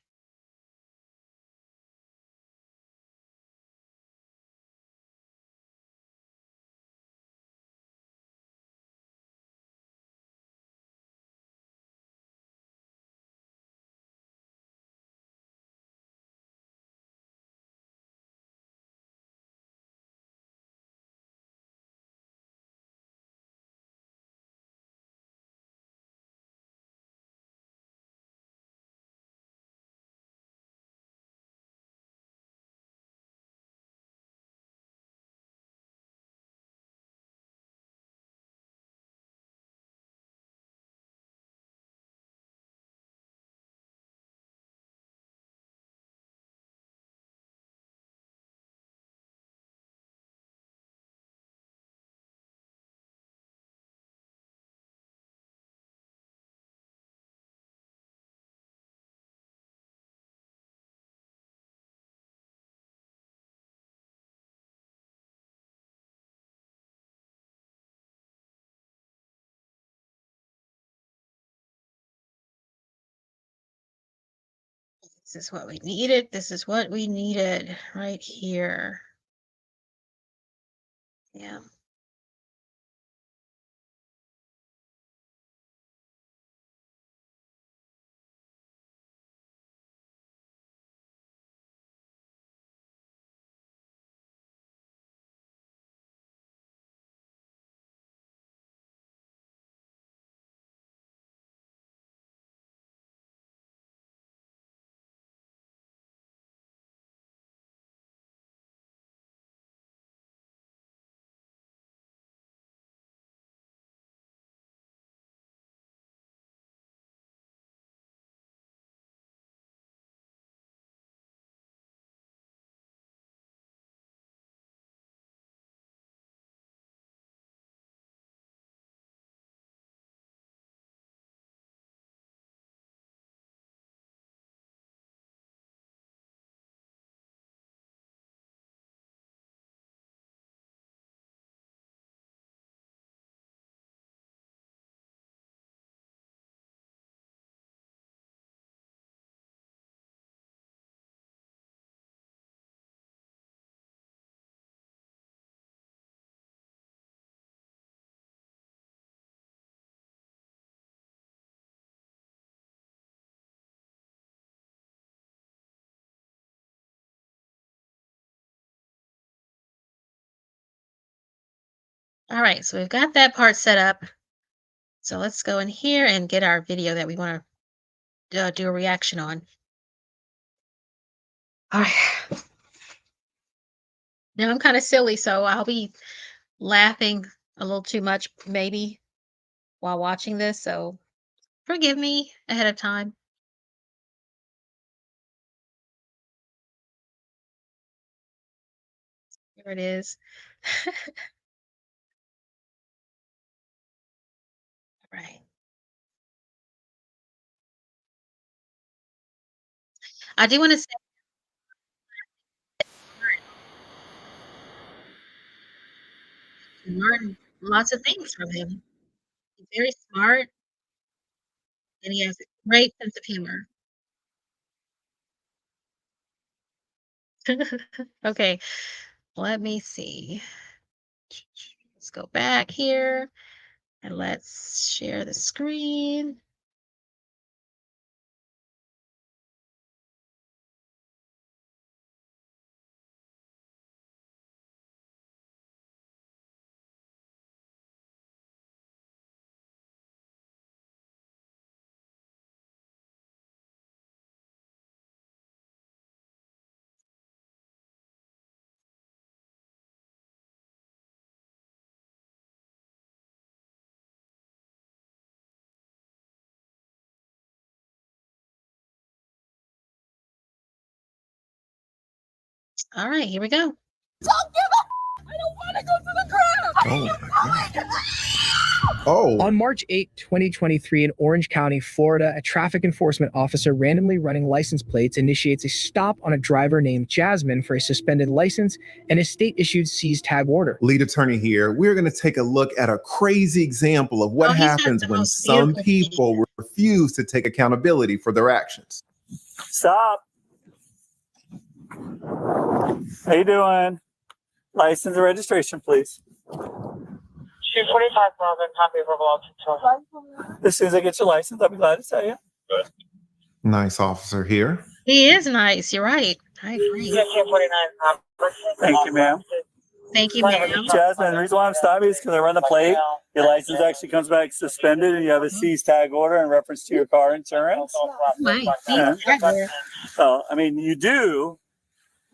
This is what we needed. This is what we needed right here. Yeah. All right, so we've got that part set up. So let's go in here and get our video that we want to do a reaction on. All right. Now I'm kind of silly, so I'll be laughing a little too much maybe while watching this. So forgive me ahead of time. Here it is. Right. I do want to say learn lots of things from him. He's very smart and he has a great sense of humor. Okay, let me see. Let's go back here and let's share the screen. All right, here we go. Don't give a I don't want to go to the ground. Oh my God. Oh. On March 8, 2023, in Orange County, Florida, a traffic enforcement officer randomly running license plates initiates a stop on a driver named Jasmine for a suspended license and a state-issued seize tag order. Lead attorney here. We're going to take a look at a crazy example of what Oh, he's got happens the when most some beautiful people refuse to take accountability for their actions. Stop. How you doing? License and registration, please. 245,000, copy of verbal As soon as I get your license, I'll be glad to tell you. Nice officer here. He is nice. You're right. I agree. 249, Thank you, ma'am. Thank you, ma'am. Jasmine, the reason why I'm stopping is because I run the plate. Your license actually comes back suspended and you have a seize tag order in reference to your car insurance. Right. Yeah. Yeah. So, I mean, you do.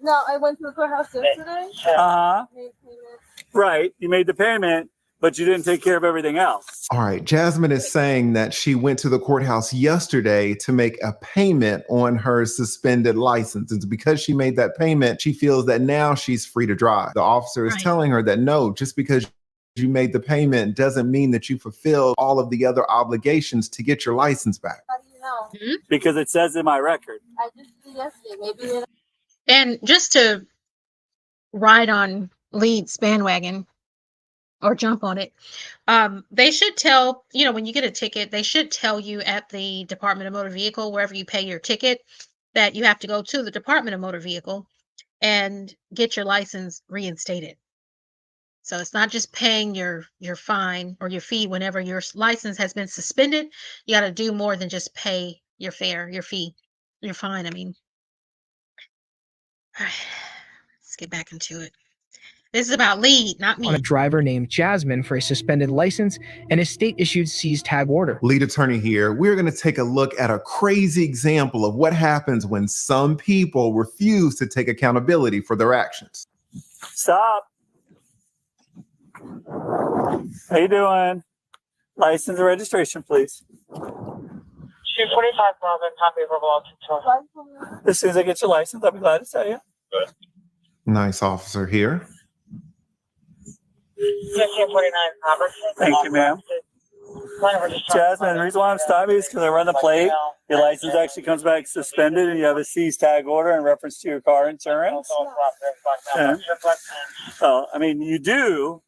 No, I went to the courthouse yesterday. Uh-huh. Made payment. Right. You made the payment, but you didn't take care of everything else. All right. Jasmine is saying that she went to the courthouse yesterday to make a payment on her suspended license. It's because she made that payment, she feels that now she's free to drive. The officer is Right. telling her that no, just because you made the payment doesn't mean that you fulfilled all of the other obligations to get your license back. How do you know? Because it says in my record. I just did it yesterday. Maybe you didn't. And just to ride on Lead's bandwagon or jump on it, they should tell, when you get a ticket, they should tell you at the Department of Motor Vehicle, wherever you pay your ticket, that you have to go to the Department of Motor Vehicle and get your license reinstated. So it's not just paying your fine or your fee whenever your license has been suspended. You got to do more than just pay your fare, your fee, your fine. I mean, all right, let's get back into it. This is about lead, not on a me. driver named Jasmine for a suspended license and a state-issued seize tag order. Lead attorney here. We're going to take a look at a crazy example of what happens when some people refuse to take accountability for their actions. Stop. How you doing? License and registration, please. 245 Robin, copy of verbal altercation. As soon as I get your license, I'll be glad to tell you. Nice officer here. 1549 Robert. Thank you, ma'am. Jasmine, the reason why I'm stopping you is because I run the plate. Your license actually comes back suspended, and you have a seized tag order in reference to your car insurance. Yeah. Oh, I mean, you do.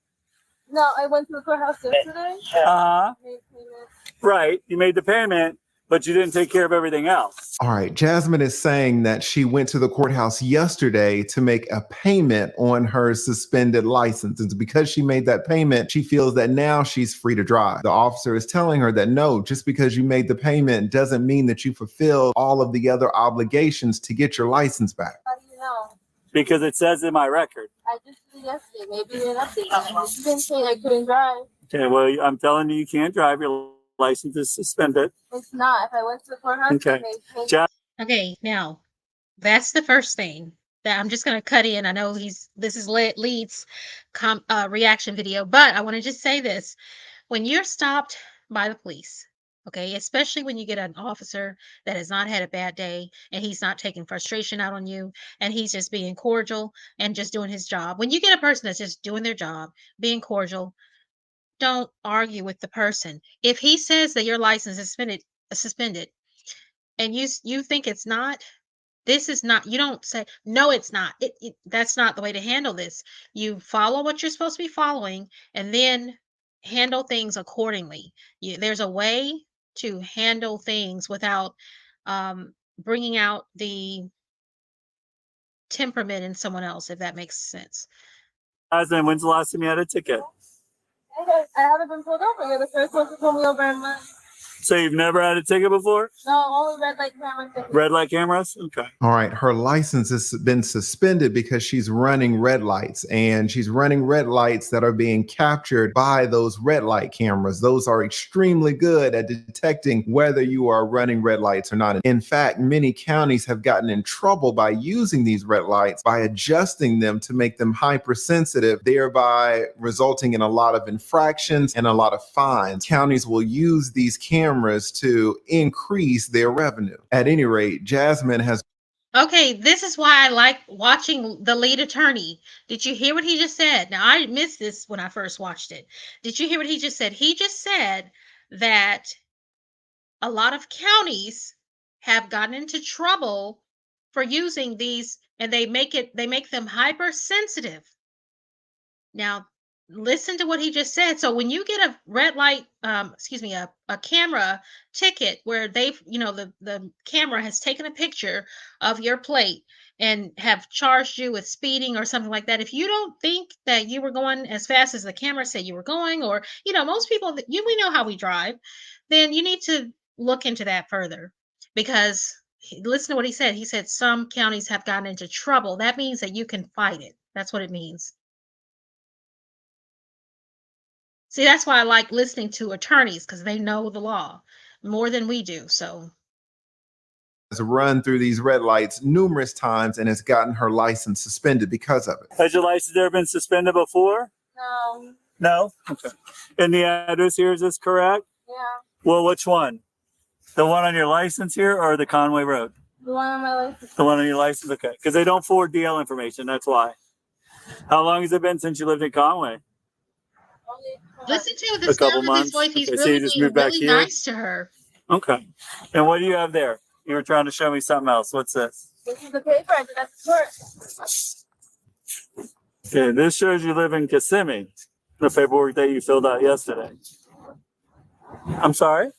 No, I went to the courthouse yesterday. Uh-huh. Made payment. Right. You made the payment, but you didn't take care of everything else. All right. Jasmine is saying that she went to the courthouse yesterday to make a payment on her suspended license. And because she made that payment, she feels that now she's free to drive. The officer is telling her that no, just because you made the payment doesn't mean that you fulfilled all of the other obligations to get your license back. How do you know? Because it says in my record. I just did it yesterday. Maybe you didn't update it. I just didn't say I couldn't drive. Okay, well, I'm telling you, you can't drive. Your license is suspended. It's not. If I went to the courthouse, Okay. I made payment. Ja- Okay, now that's the first thing that I'm just going to cut in. I know this is Lead's reaction video, but I want to just say this. When you're stopped by the police, okay, especially when you get an officer that has not had a bad day and he's not taking frustration out on you and he's just being cordial and just doing his job. When you get a person that's just doing their job, being cordial, don't argue with the person. If he says that your license is suspended and you think it's not, this is not, you don't say no, it's not. That's not the way to handle this. You follow what you're supposed to be following and then handle things accordingly. There's a way to handle things without bringing out the temperament in someone else, if that makes sense. Jasmine, when's the last time you had a ticket? I haven't been pulled over. You're the first one to pull me over in months. So you've never had a ticket before? No, only red light camera tickets. Red light cameras? Okay. All right. Her license has been suspended because she's running red lights, and she's running red lights that are being captured by those red light cameras. Those are extremely good at detecting whether you are running red lights or not. In fact, many counties have gotten in trouble by using these red lights by adjusting them to make them hypersensitive, thereby resulting in a lot of infractions and a lot of fines. Counties will use these cameras to increase their revenue. At any rate, Jasmine has. Okay, this is why I like watching the lead attorney. Did you hear what he just said? Now, I missed this when I first watched it. Did you hear what he just said? He just said that a lot of counties have gotten into trouble for using these, and they make them hypersensitive. Now, listen to what he just said. So when you get a red light, a camera ticket where they've, the camera has taken a picture of your plate and have charged you with speeding or something like that. If you don't think that you were going as fast as the camera said you were going, or, most people we know how we drive, then you need to look into that further, because listen to what he said. He said some counties have gotten into trouble. That means that you can fight it. That's what it means. See, that's why I like listening to attorneys, because they know the law more than we do. So has run through these red lights numerous times and has gotten her license suspended because of it. Has your license ever been suspended before? No. No? Okay. And the address here, is this correct? Yeah. Well, which one? The one on your license here or the Conway Road? The one on my license. The one on your license? Okay. Because they don't forward DL information. That's why. How long has it been since you lived in Conway? listen to the A sound couple of his months. voice. He's Okay, so you really just being moved back really here? nice to her. Okay. And what do you have there? You were trying to show me something else. What's this? This is the paper I did at the court. Okay, this shows you live in Kissimmee. The paperwork that you filled out yesterday. I'm sorry?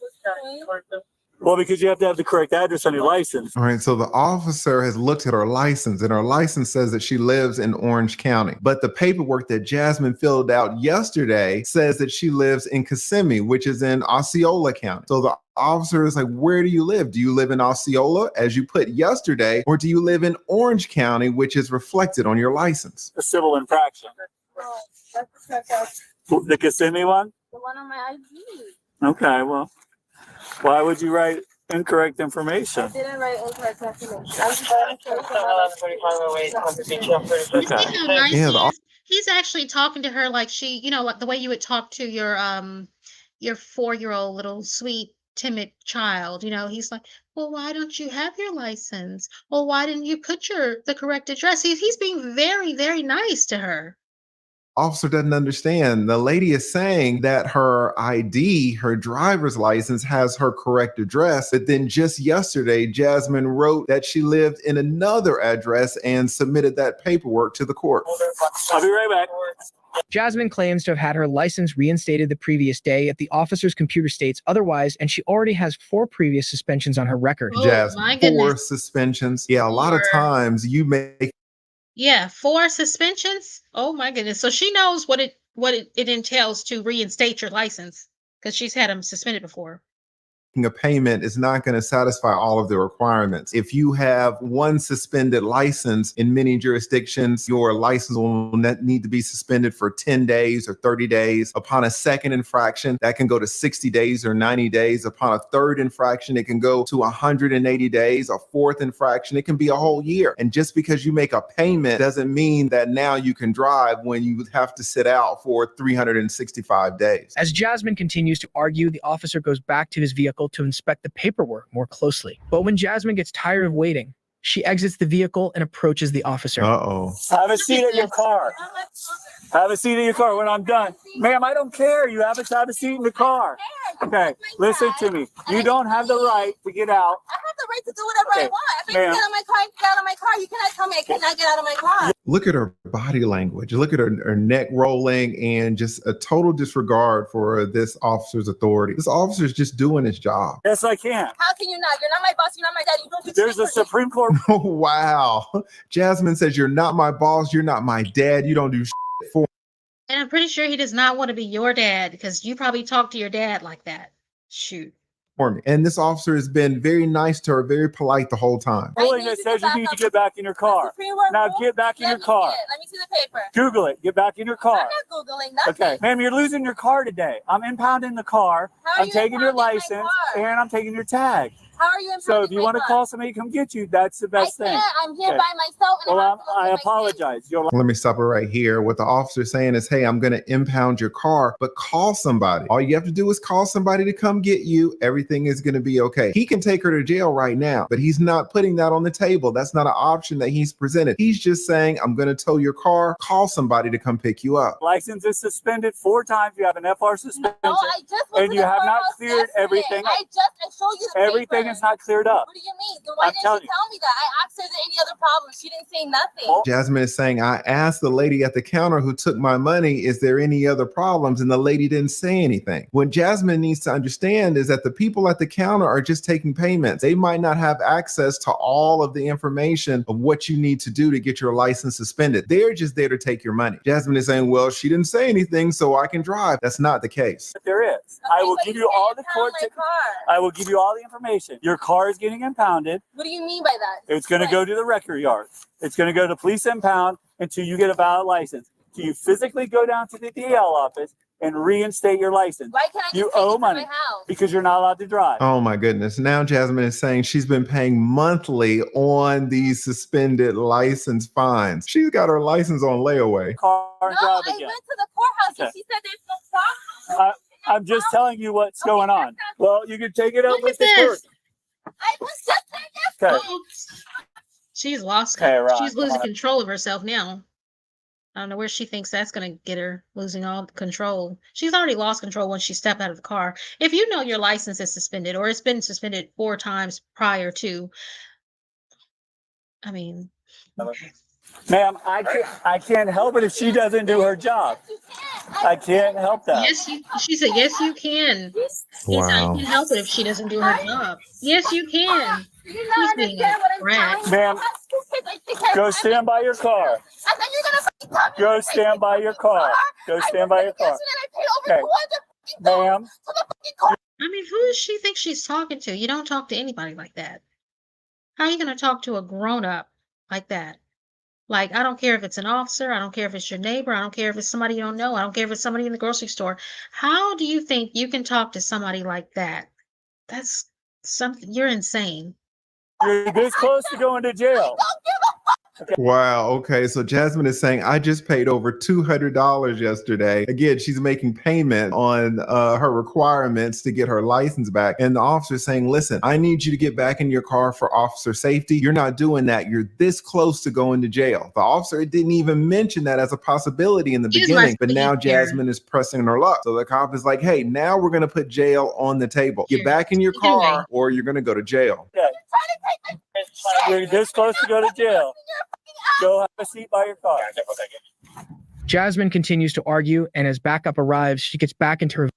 Well, because you have to have the correct address on your license. All right, so the officer has looked at her license, and her license says that she lives in Orange County. But the paperwork that Jasmine filled out yesterday says that she lives in Kissimmee, which is in Osceola County. So the officer is like, where do you live? Do you live in Osceola, as you put yesterday, or do you live in Orange County, which is reflected on your license? A civil infraction. Oh, that's the correct address. The Kissimmee one? The one on my ID. Okay, well, why would you write incorrect I information? didn't write incorrect information. I'm just trying to You see how nice Yeah, he the is? He's actually talking to her like she, like the way you would talk to your 4-year-old little sweet timid child. He's like, well, why don't you have your license? Well, why didn't you put the correct address? He's being very, very nice to her. officer doesn't understand. The lady is saying that her ID, her driver's license, has her correct address. But then just yesterday, Jasmine wrote that she lived in another address and submitted that paperwork to the court. I'll be right back. Jasmine claims to have had her license reinstated the previous day if the officer's computer states otherwise, and she already has 4 previous suspensions on her record. Oh, Jasmine, my 4 goodness. suspensions. Yeah, a lot of 4. times you make Yeah, 4 suspensions. Oh my goodness. So she knows what it entails to reinstate your license because she's had them suspended before. a payment is not going to satisfy all of the requirements. If you have one suspended license in many jurisdictions, your license will need to be suspended for 10 days or 30 days. Upon a second infraction, that can go to 60 days or 90 days. Upon a third infraction, it can go to 180 days. A fourth infraction, it can be a whole year. And just because you make a payment doesn't mean that now you can drive when you have to sit out for 365 days. As Jasmine continues to argue, the officer goes back to his vehicle to inspect the paperwork more closely. But when Jasmine gets tired of waiting, she exits the vehicle and approaches the officer. Uh-oh. Have a seat in your car. Have a seat in your car when I'm done. Ma'am, I don't care. You have a seat in the car. Okay, listen to me. You don't have the right to get out. I have the right to do whatever I Okay, want. If I can ma'am. get out of my car, I can get out of my car. You cannot tell me I cannot get out of my car. Look at her body language. Look at her neck rolling and just a total disregard for this officer's authority. This officer's just doing his job. Yes, I can. How can you not? You're not my boss. You're not my daddy. You don't do There's a shit for me. Supreme Court. Oh, wow. Jasmine says, you're not my boss. You're not my dad. You don't do shit for And I'm pretty sure he does not want to be your dad because you probably talk to your dad like that. Shoot. me. And this officer has been very nice to her, very polite the whole time. I Ruling need that you says to you back need to up. get back in your car. Supreme Court Now rule? get back in Let your me car. see it. Let me see the paper. Google it. Get back in your I'm car. not Googling nothing. Okay, ma'am, you're losing your car today. I'm impounding the car. How are I'm you taking your impounding my license car? and I'm taking your tag. How are you impounding So if you my want to car? call somebody to come get you, that's the best I thing. can't. I'm here Okay. by myself. And Well, I, have to look I at my thing. apologize. You're Let me stop it right here. What the officer's saying is, hey, I'm going to impound your car, but call somebody. All you have to do is call somebody to come get you. Everything is going to be okay. He can take her to jail right now, but he's not putting that on the table. That's not an option that he's presented. He's just saying, I'm going to tow your car. Call somebody to come pick you up. license is suspended 4 times. You have an FR suspension. No, I just went And to you the have not courthouse cleared yesterday. everything. I showed you the Everything paper. is not cleared up. What do you mean? Then why I'm didn't telling she you. tell me that? I asked her any other problems. She didn't say nothing. Well, Jasmine is saying, I asked the lady at the counter who took my money, is there any other problems? And the lady didn't say anything. What Jasmine needs to understand is that the people at the counter are just taking payments. They might not have access to all of the information of what you need to do to get your license suspended. They're just there to take your money. Jasmine is saying, well, she didn't say anything, so I can drive. That's not the case. there is. I Okay, will but give you you can't all the impound court. my car. I will give you all the information. Your car is getting impounded. What do you mean by that? It's going to go to the record yard. It's going to go to police impound until you get a valid license. So you physically go down to the DL office and reinstate your license Why can't I just You take owe it from money. my house? because you're not allowed to drive. Oh my goodness. Now Jasmine is saying she's been paying monthly on these suspended license fines. She's got her license on layaway. Car No, and I drive went again. to the courthouse and Okay. she said there's no problem. I'm just telling you what's going on. Well, you can take it up Look with at the court. this. I was just saying Okay. Oops. She's lost. Okay, Ron, She's come losing on. control of herself now. I don't know where she thinks that's going to get her losing all control. She's already lost control once she stepped out of the car. If you know your license is suspended or it's been suspended 4 times prior to, I mean, Ma'am, I can't help it if she doesn't do her job. I can't help that. Yes, she said, yes, you can. He said, I Wow. can help it if she doesn't do her job. Yes, you can. You He's not being a understand what I'm brat. telling you. Ma'am, go stand by your car. I said you're gonna fucking talk to Go me. stand by your car. Go stand by your car. Yesterday I paid over Okay. $200 Ma'am, to the fucking car. I mean, who does she think she's talking to? You don't talk to anybody like that. How are you going to talk to a grown up like that? Like, I don't care if it's an officer. I don't care if it's your neighbor. I don't care if it's somebody you don't know. I don't care if it's somebody in the grocery store. How do you think you can talk to somebody like that? That's something, you're insane. you're this close to going to jail. Wow. Okay. So Jasmine is saying, I just paid over $200 yesterday. Again, she's making payment on her requirements to get her license back. And the officer is saying, listen, I need you to get back in your car for officer safety. You're not doing that. You're this close to going to jail. The officer didn't even mention that as a possibility in the He beginning, must but be now here. Jasmine is pressing her luck. So the cop is like, hey, now we're going to put jail on the table. Get back in your car or you're going to go to jail. You're this close to go to jail. Go have a seat by your car. Jasmine continues to argue, and as backup arrives, she gets back into her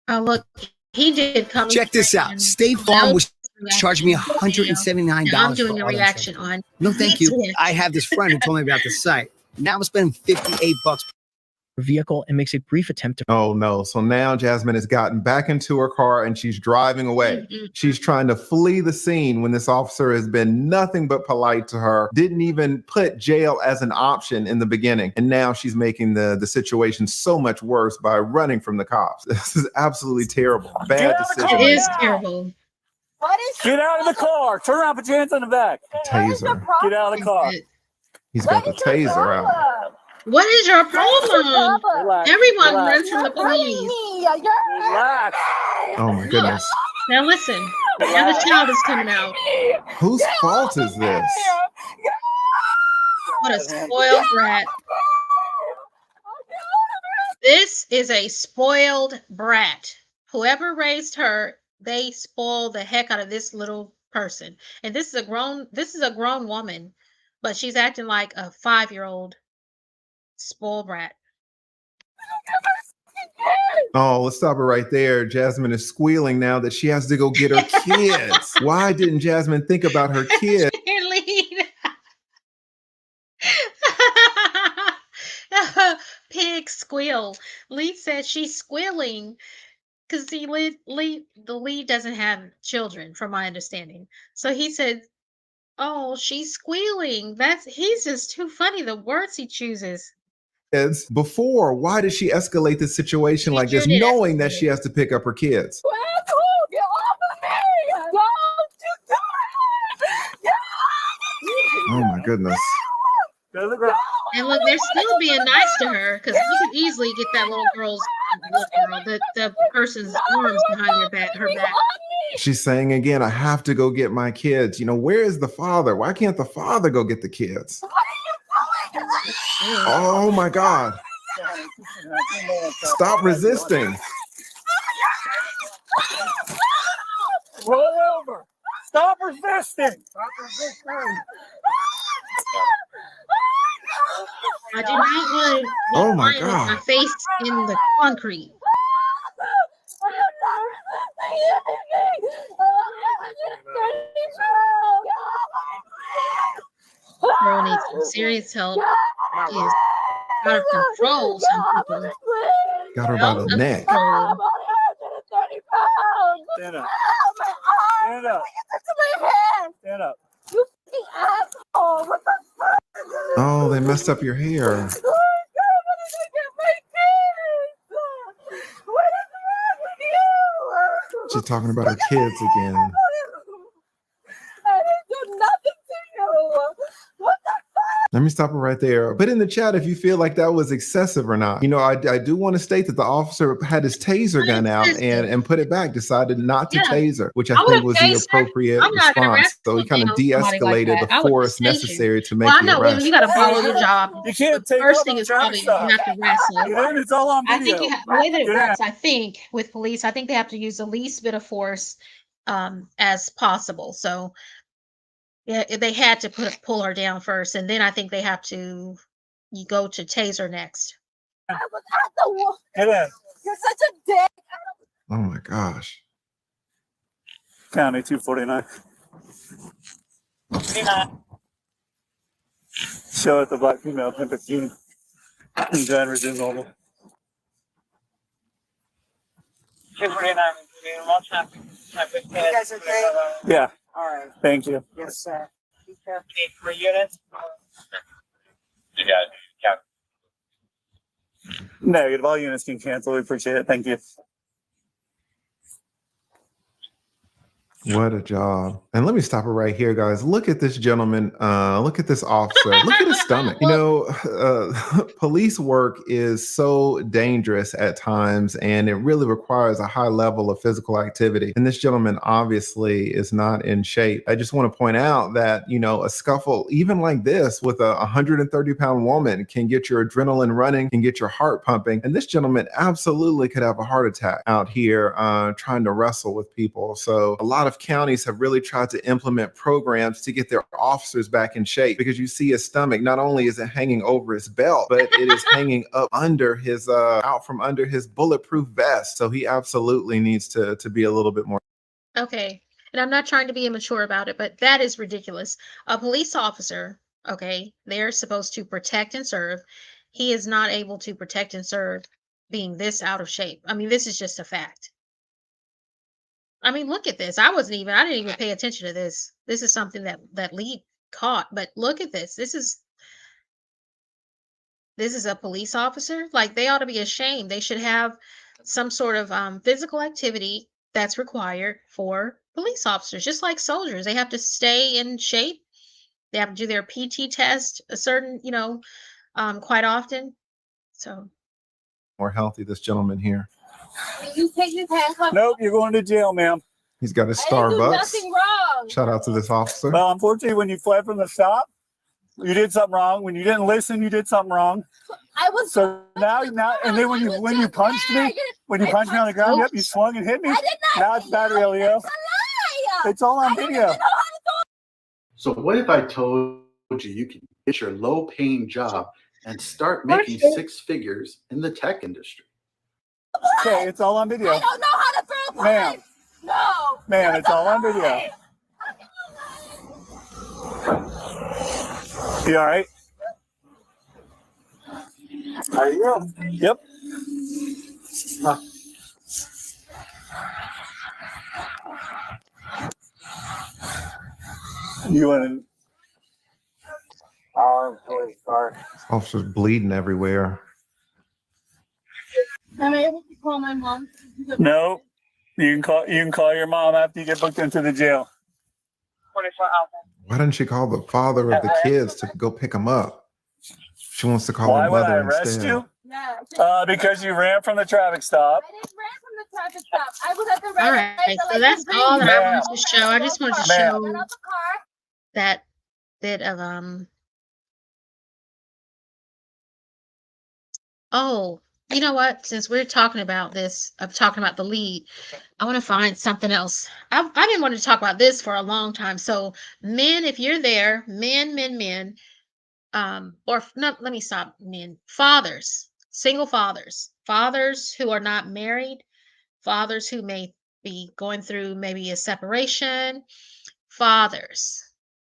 Oh, look, he did come. Check this out. State Farm was charging me $179 Now I'm doing for a auto reaction insurance. on. No, thank you. I have this friend who told me about the site. Now I'm spending $58 vehicle and makes a brief attempt to. Oh no. So now Jasmine has gotten back into her car and she's driving away. She's trying to flee the scene when this officer has been nothing but polite to her, didn't even put jail as an option in the beginning. And now she's making the situation so much worse by running from the cops. This is absolutely terrible. Bad decision. It is terrible. What is Get out of the car. Turn around, put your hands on the back. Taser. Get out of the car. He's got the taser out. What is your problem? Relax. Everyone Relax. runs from the police. Relax. Oh my goodness. Now listen. Now the child is coming out. Whose fault is this? What a spoiled brat. This is a spoiled brat. Whoever raised her, they spoiled the heck out of this little person. And this is a grown woman, but she's acting like a 5-year-old spoiled brat. Oh, let's stop it right there. Jasmine is squealing now that she has to go get her kids. Why didn't Jasmine think about her kids? Pig squeal. Lee says she's squealing because the lead doesn't have children, from my understanding. So he said, "Oh, she's squealing." He's just too funny. The words he chooses. Before, why did she escalate the situation like this, knowing that she has to pick up her kids? Get off of me! Don't you do it! Oh my goodness. Go to the ground. And look, they're still being nice to her because you could easily get that little the person's arms behind her back. She's saying again, I have to go get my kids. You know, where is the father? Why can't the father go get the kids? Oh my God. Stop resisting. Roll over. Stop resisting. Stop resisting. I do not want to Oh my with God. my face in the concrete. Girl needs some serious help. She is out of control. Some people. Got her by the neck. Control. Stand up. Stand up. Stand up. Oh, they messed up your hair. She's talking about her kids again. I didn't do nothing to you. What the Let me stop it right there. Put in the chat if you feel like that was excessive or not. You know, I do want to state that the officer had his taser gun out and put it back, decided not to tase, which I think would've was the tased her. appropriate I'm not gonna response. So he kind of wrestle somebody like de-escalated that. I the would force tase you. necessary to make Well, I the know women, arrest. you got to follow your job. You can't The take first off thing the is probably you have to wrestle. You know, it's all on I video. think the way that it works, I think, with police, I think they have to use the least bit of force as possible. So Yeah, they had to pull her down first, and then I think they have to you go to taser next. I was at the wall. Get in. You're such a dick. Oh my gosh. County 249. 59. Show at the black female 1015. And John resume normal. 249. More traffic. Traffic. You guys okay? Yeah, All right. thank you. Yes, sir. Be careful. Need 3 units. You got it. Negative. All units can cancel. We appreciate it. Thank you. What a job. And let me stop it right here, guys. Look at this gentleman. Look at this officer. Look at his stomach. You know, police work is so dangerous at times, and it really requires a high level of physical activity. And this gentleman obviously is not in shape. I just want to point out that, you know, a scuffle, even like this with a 130-pound woman, can get your adrenaline running, can get your heart pumping. And this gentleman absolutely could have a heart attack out here trying to wrestle with people. So a lot of counties have really tried to implement programs to get their officers back in shape, because you see his stomach, not only is it hanging over his belt, but it is hanging up under his out from under his bulletproof vest. So he absolutely needs to be a little bit more. Okay. And I'm not trying to be immature about it, but that is ridiculous. A police officer, okay, they're supposed to protect and serve. He is not able to protect and serve being this out of shape. I mean, this is just a fact. I mean, look at this. I didn't even pay attention to this. This is something that Lee caught, but look at this. This is a police officer. Like, they ought to be ashamed. They should have some sort of physical activity that's required for police officers, just like soldiers. They have to stay in shape. They have to do their PT test a certain, quite often. So More healthy, this gentleman here. You take these handcuffs. Nope, you're going to jail, ma'am. He's got his I didn't do Starbucks. nothing wrong. Shout out to this officer. Well, unfortunately, when you fled from the stop, you did something wrong. When you didn't listen, you did something wrong. I was. So now, and then when you punched me, on the ground, yep, you swung and hit me. I did not. Now it's battery, Leo. It's a lie. It's all on I didn't video. even know how to So what if I told you you can get your low-paying job and start making 6 figures in the tech industry? Okay, it's all on video. I don't know how to throw a Ma'am. punch. No. Man, it's all on video. You all right? Are you? Yep. You want to? Officer's bleeding everywhere. Am I able to call my mom? No. You can call your mom after you get booked into the jail. 44 Alpha. Why didn't she call the father of the kids to go pick him up? She wants to call Why her would I mother arrest instead. you? Yeah. Because you ran from the traffic stop. I didn't run from the traffic stop. I was at the red all light. right. The So light that's was all green. that I Ma'am. wanted to show. I just wanted to Ma'am. show Get out the car. that bit of oh, you know what? Since we're talking about this, of talking about the lead, I want to find something else. I've been wanting to talk about this for a long time. So, men, if you're there, men, or no, let me stop. Men, fathers, single fathers who are not married, fathers who may be going through maybe a separation, fathers.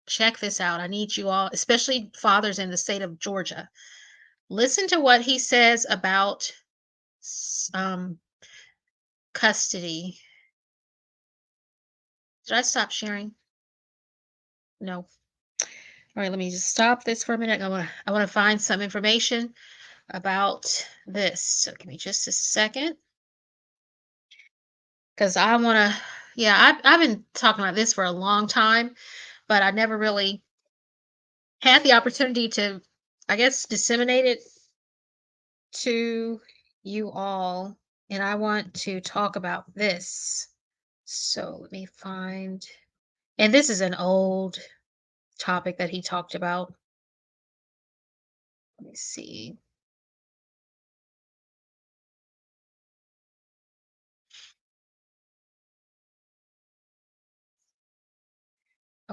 Check this out. I need you all, especially fathers in the state of Georgia. Listen to what he says about custody. Did I stop sharing? No. All right, let me just stop this for a minute. I want to find some information about this. So give me just a second. Because I want to, yeah, I've been talking about this for a long time, but I never really had the opportunity to, I guess, disseminate it to you all. And I want to talk about this. So let me find, and this is an old topic that he talked about. Let me see.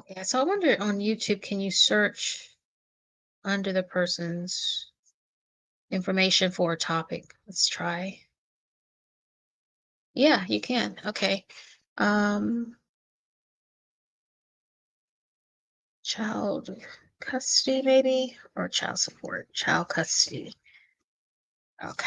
Yeah, so I wonder on YouTube, can you search under the person's information for a topic? Let's try. Yeah, you can. Okay. Um, child custody, maybe, or child support. Child custody. Okay.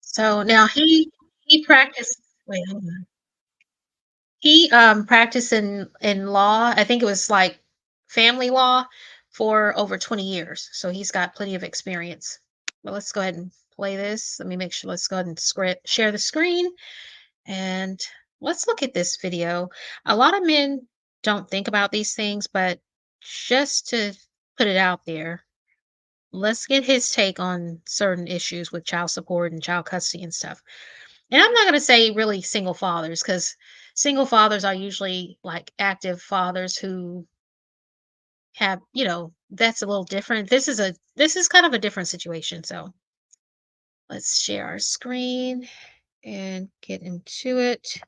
So now he practiced. Wait, hold on. He practiced in law. I think it was like family law for over 20 years. So he's got plenty of experience. But let's go ahead and play this. Let me make sure. Let's go ahead and share the screen and let's look at this video. A lot of men don't think about these things, but just to put it out there, let's get his take on certain issues with child support and child custody and stuff. And I'm not going to say really single fathers because single fathers are usually like active fathers who have, that's a little different. This is kind of a different situation. So let's share our screen and get into it.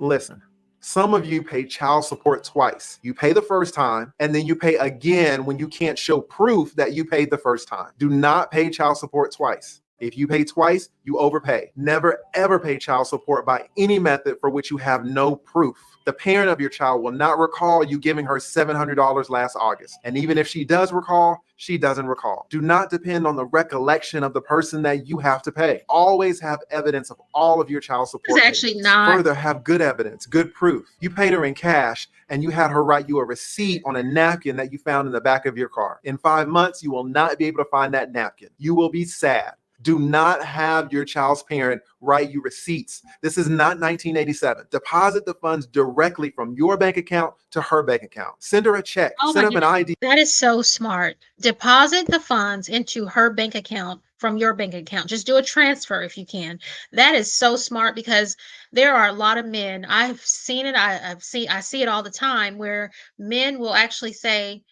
Listen, some of you pay child support twice. You pay the first time, and then you pay again when you can't show proof that you paid the first time. Do not pay child support twice. If you pay twice, you overpay. Never ever pay child support by any method for which you have no proof. The parent of your child will not recall you giving her $700 last August. And even if she does recall, she doesn't recall. Do not depend on the recollection of the person that you have to pay. Always have evidence of all of your child support. It's actually payments. not. Further, have good evidence, good proof. You paid her in cash and you had her write you a receipt on a napkin that you found in the back of your car. In 5 months, you will not be able to find that napkin. You will be sad. Do not have your child's parent write you receipts. This is not 1987. Deposit the funds directly from your bank account to her bank account. Send her a check. Oh Set my up an ID. That is so smart. Deposit the funds into her bank account from your bank account. Just do a transfer if you can. That is so smart because there are a lot of men. I've seen it. I see it all the time where men will actually say,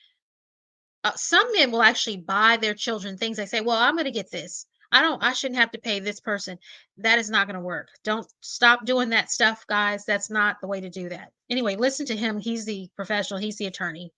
some men will actually buy their children things. They say, "Well, I'm going to get this. I shouldn't have to pay this person." That is not going to work. Don't stop doing that stuff, guys. That's not the way to do that. Anyway, listen to him. He's the professional. He's the attorney.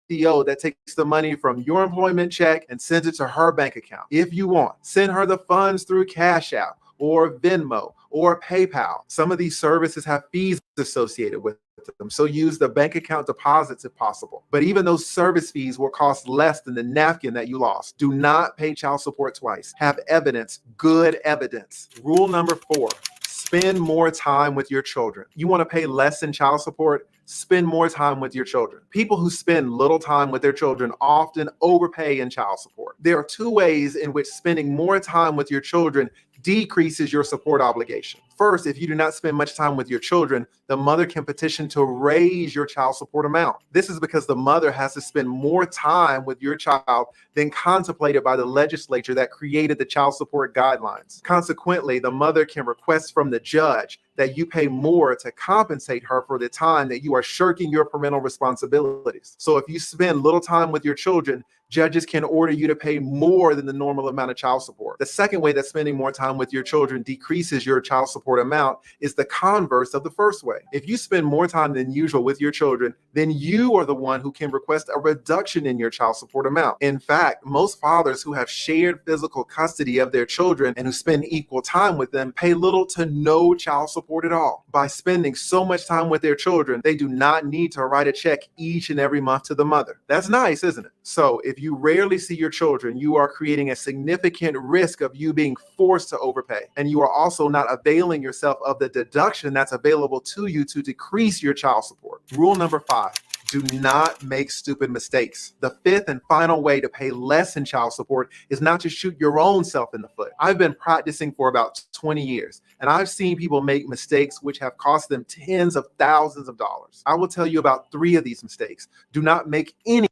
That takes the money from your employment check and sends it to her bank account. If you want, send her the funds through Cash App or Venmo or PayPal. Some of these services have fees associated with them, so use the bank account deposits if possible. But even those service fees will cost less than the napkin that you lost. Do not pay child support twice. Have evidence, good evidence. Rule number 4. Spend more time with your children. You want to pay less in child support? Spend more time with your children. People who spend little time with their children often overpay in child support. There are 2 ways in which spending more time with your children decreases your support obligation. First, if you do not spend much time with your children, the mother can petition to raise your child support amount. This is because the mother has to spend more time with your child than contemplated by the legislature that created the child support guidelines. Consequently, the mother can request from the judge that you pay more to compensate her for the time that you are shirking your parental responsibilities. So if you spend little time with your children, judges can order you to pay more than the normal amount of child support. The second way that spending more time with your children decreases your child support amount is the converse of the first way. If you spend more time than usual with your children, then you are the one who can request a reduction in your child support amount. In fact, most fathers who have shared physical custody of their children and who spend equal time with them pay little to no child support at all. By spending so much time with their children, they do not need to write a check each and every month to the mother. That's nice, isn't it? So if you rarely see your children, you are creating a significant risk of you being forced to overpay. And you are also not availing yourself of the deduction that's available to you to decrease your child support. Rule number 5. Do not make stupid mistakes. The fifth and final way to pay less in child support is not to shoot your own self in the foot. I've been practicing for about 20 years, and I've seen people make mistakes which have cost them tens of thousands of dollars. I will tell you about 3 of these mistakes. Do not make any.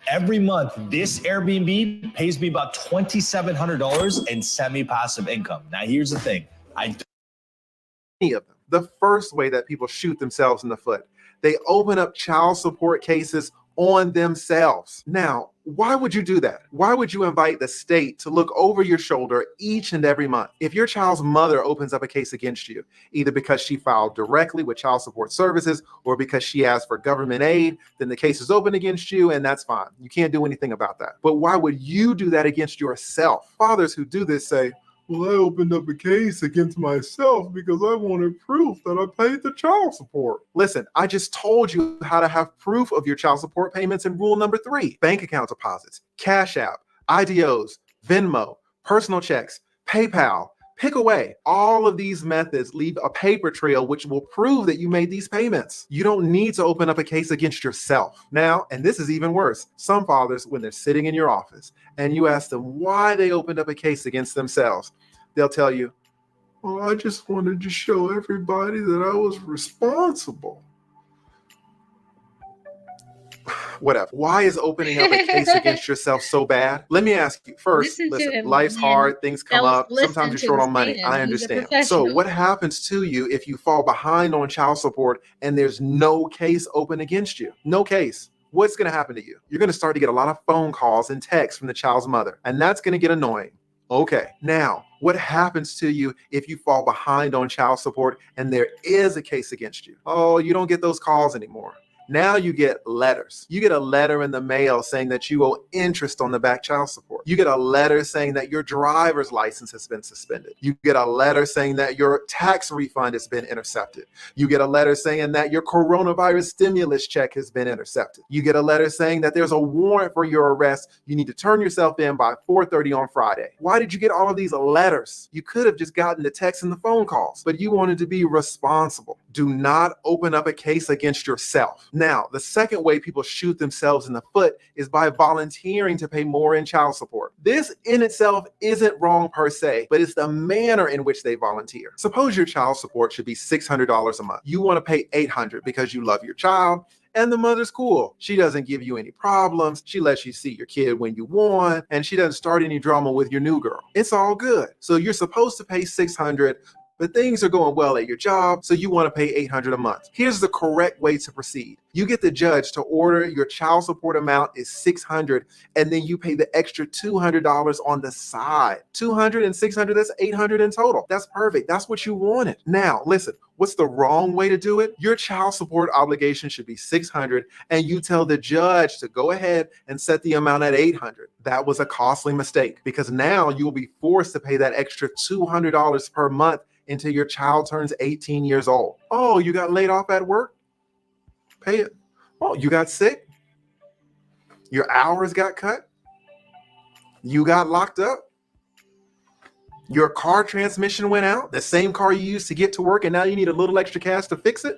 Every month, this Airbnb pays me about $2,700 in semi-passive income. Now, here's the thing. Any of them. The first way that people shoot themselves in the foot, they open up child support cases on themselves. Now, why would you do that? Why would you invite the state to look over your shoulder each and every month? If your child's mother opens up a case against you, either because she filed directly with Child Support Services or because she asked for government aid, then the case is open against you, and that's fine. You can't do anything about that. But why would you do that against yourself? Fathers who do this say, well, I opened up a case against myself because I wanted proof that I paid the child support. Listen, I just told you how to have proof of your child support payments in rule number 3. Bank account deposits, Cash App, IDOs, Venmo, personal checks, PayPal. Pick away. All of these methods leave a paper trail which will prove that you made these payments. You don't need to open up a case against yourself. Now, and this is even worse, some fathers, when they're sitting in your office and you ask them why they opened up a case against themselves, they'll tell you, well, I just wanted to show everybody that I was responsible. Whatever. Why is opening up a case against yourself so bad? Let me ask you first. Listen, life's hard. Things come up. Sometimes you're short on money. I understand. So what happens to you if you fall behind on child support and there's no case open against you? No case. What's going to happen to you? You're going to start to get a lot of phone calls and texts from the child's mother, and that's going to get annoying. Okay, now what happens to you if you fall behind on child support and there is a case against you? Oh, you don't get those calls anymore. Now you get letters. You get a letter in the mail saying that you owe interest on the back child support. You get a letter saying that your driver's license has been suspended. You get a letter saying that your tax refund has been intercepted. You get a letter saying that your coronavirus stimulus check has been intercepted. You get a letter saying that there's a warrant for your arrest. You need to turn yourself in by 4:30 on Friday. Why did you get all of these letters? You could have just gotten the text and the phone calls, but you wanted to be responsible. Do not open up a case against yourself. Now, the second way people shoot themselves in the foot is by volunteering to pay more in child support. This in itself isn't wrong per se, but it's the manner in which they volunteer. Suppose your child support should be $600 a month. You want to pay $800 because you love your child and the mother's cool. She doesn't give you any problems. She lets you see your kid when you want, and she doesn't start any drama with your new girl. It's all good. So you're supposed to pay $600, but things are going well at your job, so you want to pay $800 a month. Here's the correct way to proceed. You get the judge to order your child support amount is $600, and then you pay the extra $200 on the side. $200 and $600, that's $800 in total. That's perfect. That's what you wanted. Now, listen, what's the wrong way to do it? Your child support obligation should be $600, and you tell the judge to go ahead and set the amount at $800. That was a costly mistake because now you will be forced to pay that extra $200 per month until your child turns 18 years old. Oh, you got laid off at work? Pay it. Oh, you got sick? Your hours got cut? You got locked up? Your car transmission went out? The same car you used to get to work and now you need a little extra cash to fix it?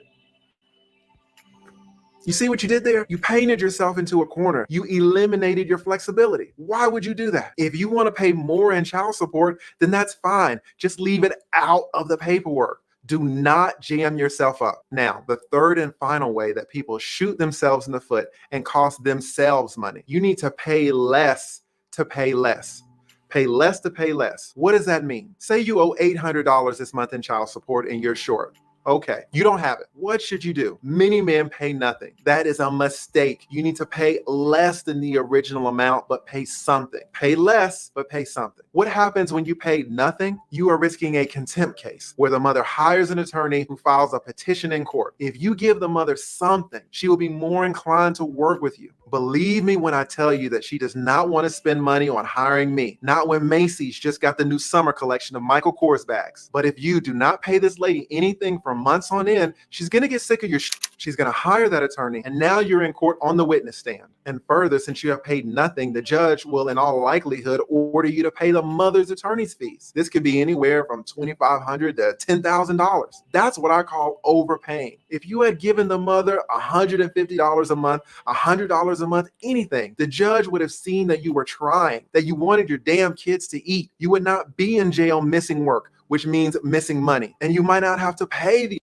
You see what you did there? You painted yourself into a corner. You eliminated your flexibility. Why would you do that? If you want to pay more in child support, then that's fine. Just leave it out of the paperwork. Do not jam yourself up. Now, the third and final way that people shoot themselves in the foot and cost themselves money. You need to pay less to pay less. Pay less to pay less. What does that mean? Say you owe $800 this month in child support and you're short. Okay, you don't have it. What should you do? Many men pay nothing. That is a mistake. You need to pay less than the original amount, but pay something. Pay less, but pay something. What happens when you pay nothing? You are risking a contempt case where the mother hires an attorney who files a petition in court. If you give the mother something, she will be more inclined to work with you. Believe me when I tell you that she does not want to spend money on hiring me. Not when Macy's just got the new summer collection of Michael Kors bags. But if you do not pay this lady anything for months on end, she's going to get sick of your She's going to hire that attorney, and now you're in court on the witness stand. And further, since you have paid nothing, the judge will in all likelihood order you to pay the mother's attorney's fees. This could be anywhere from $2,500 to $10,000. That's what I call overpaying. If you had given the mother $150 a month, $100 a month, anything, the judge would have seen that you were trying, that you wanted your damn kids to eat. You would not be in jail missing work, which means missing money. And you might not have to pay the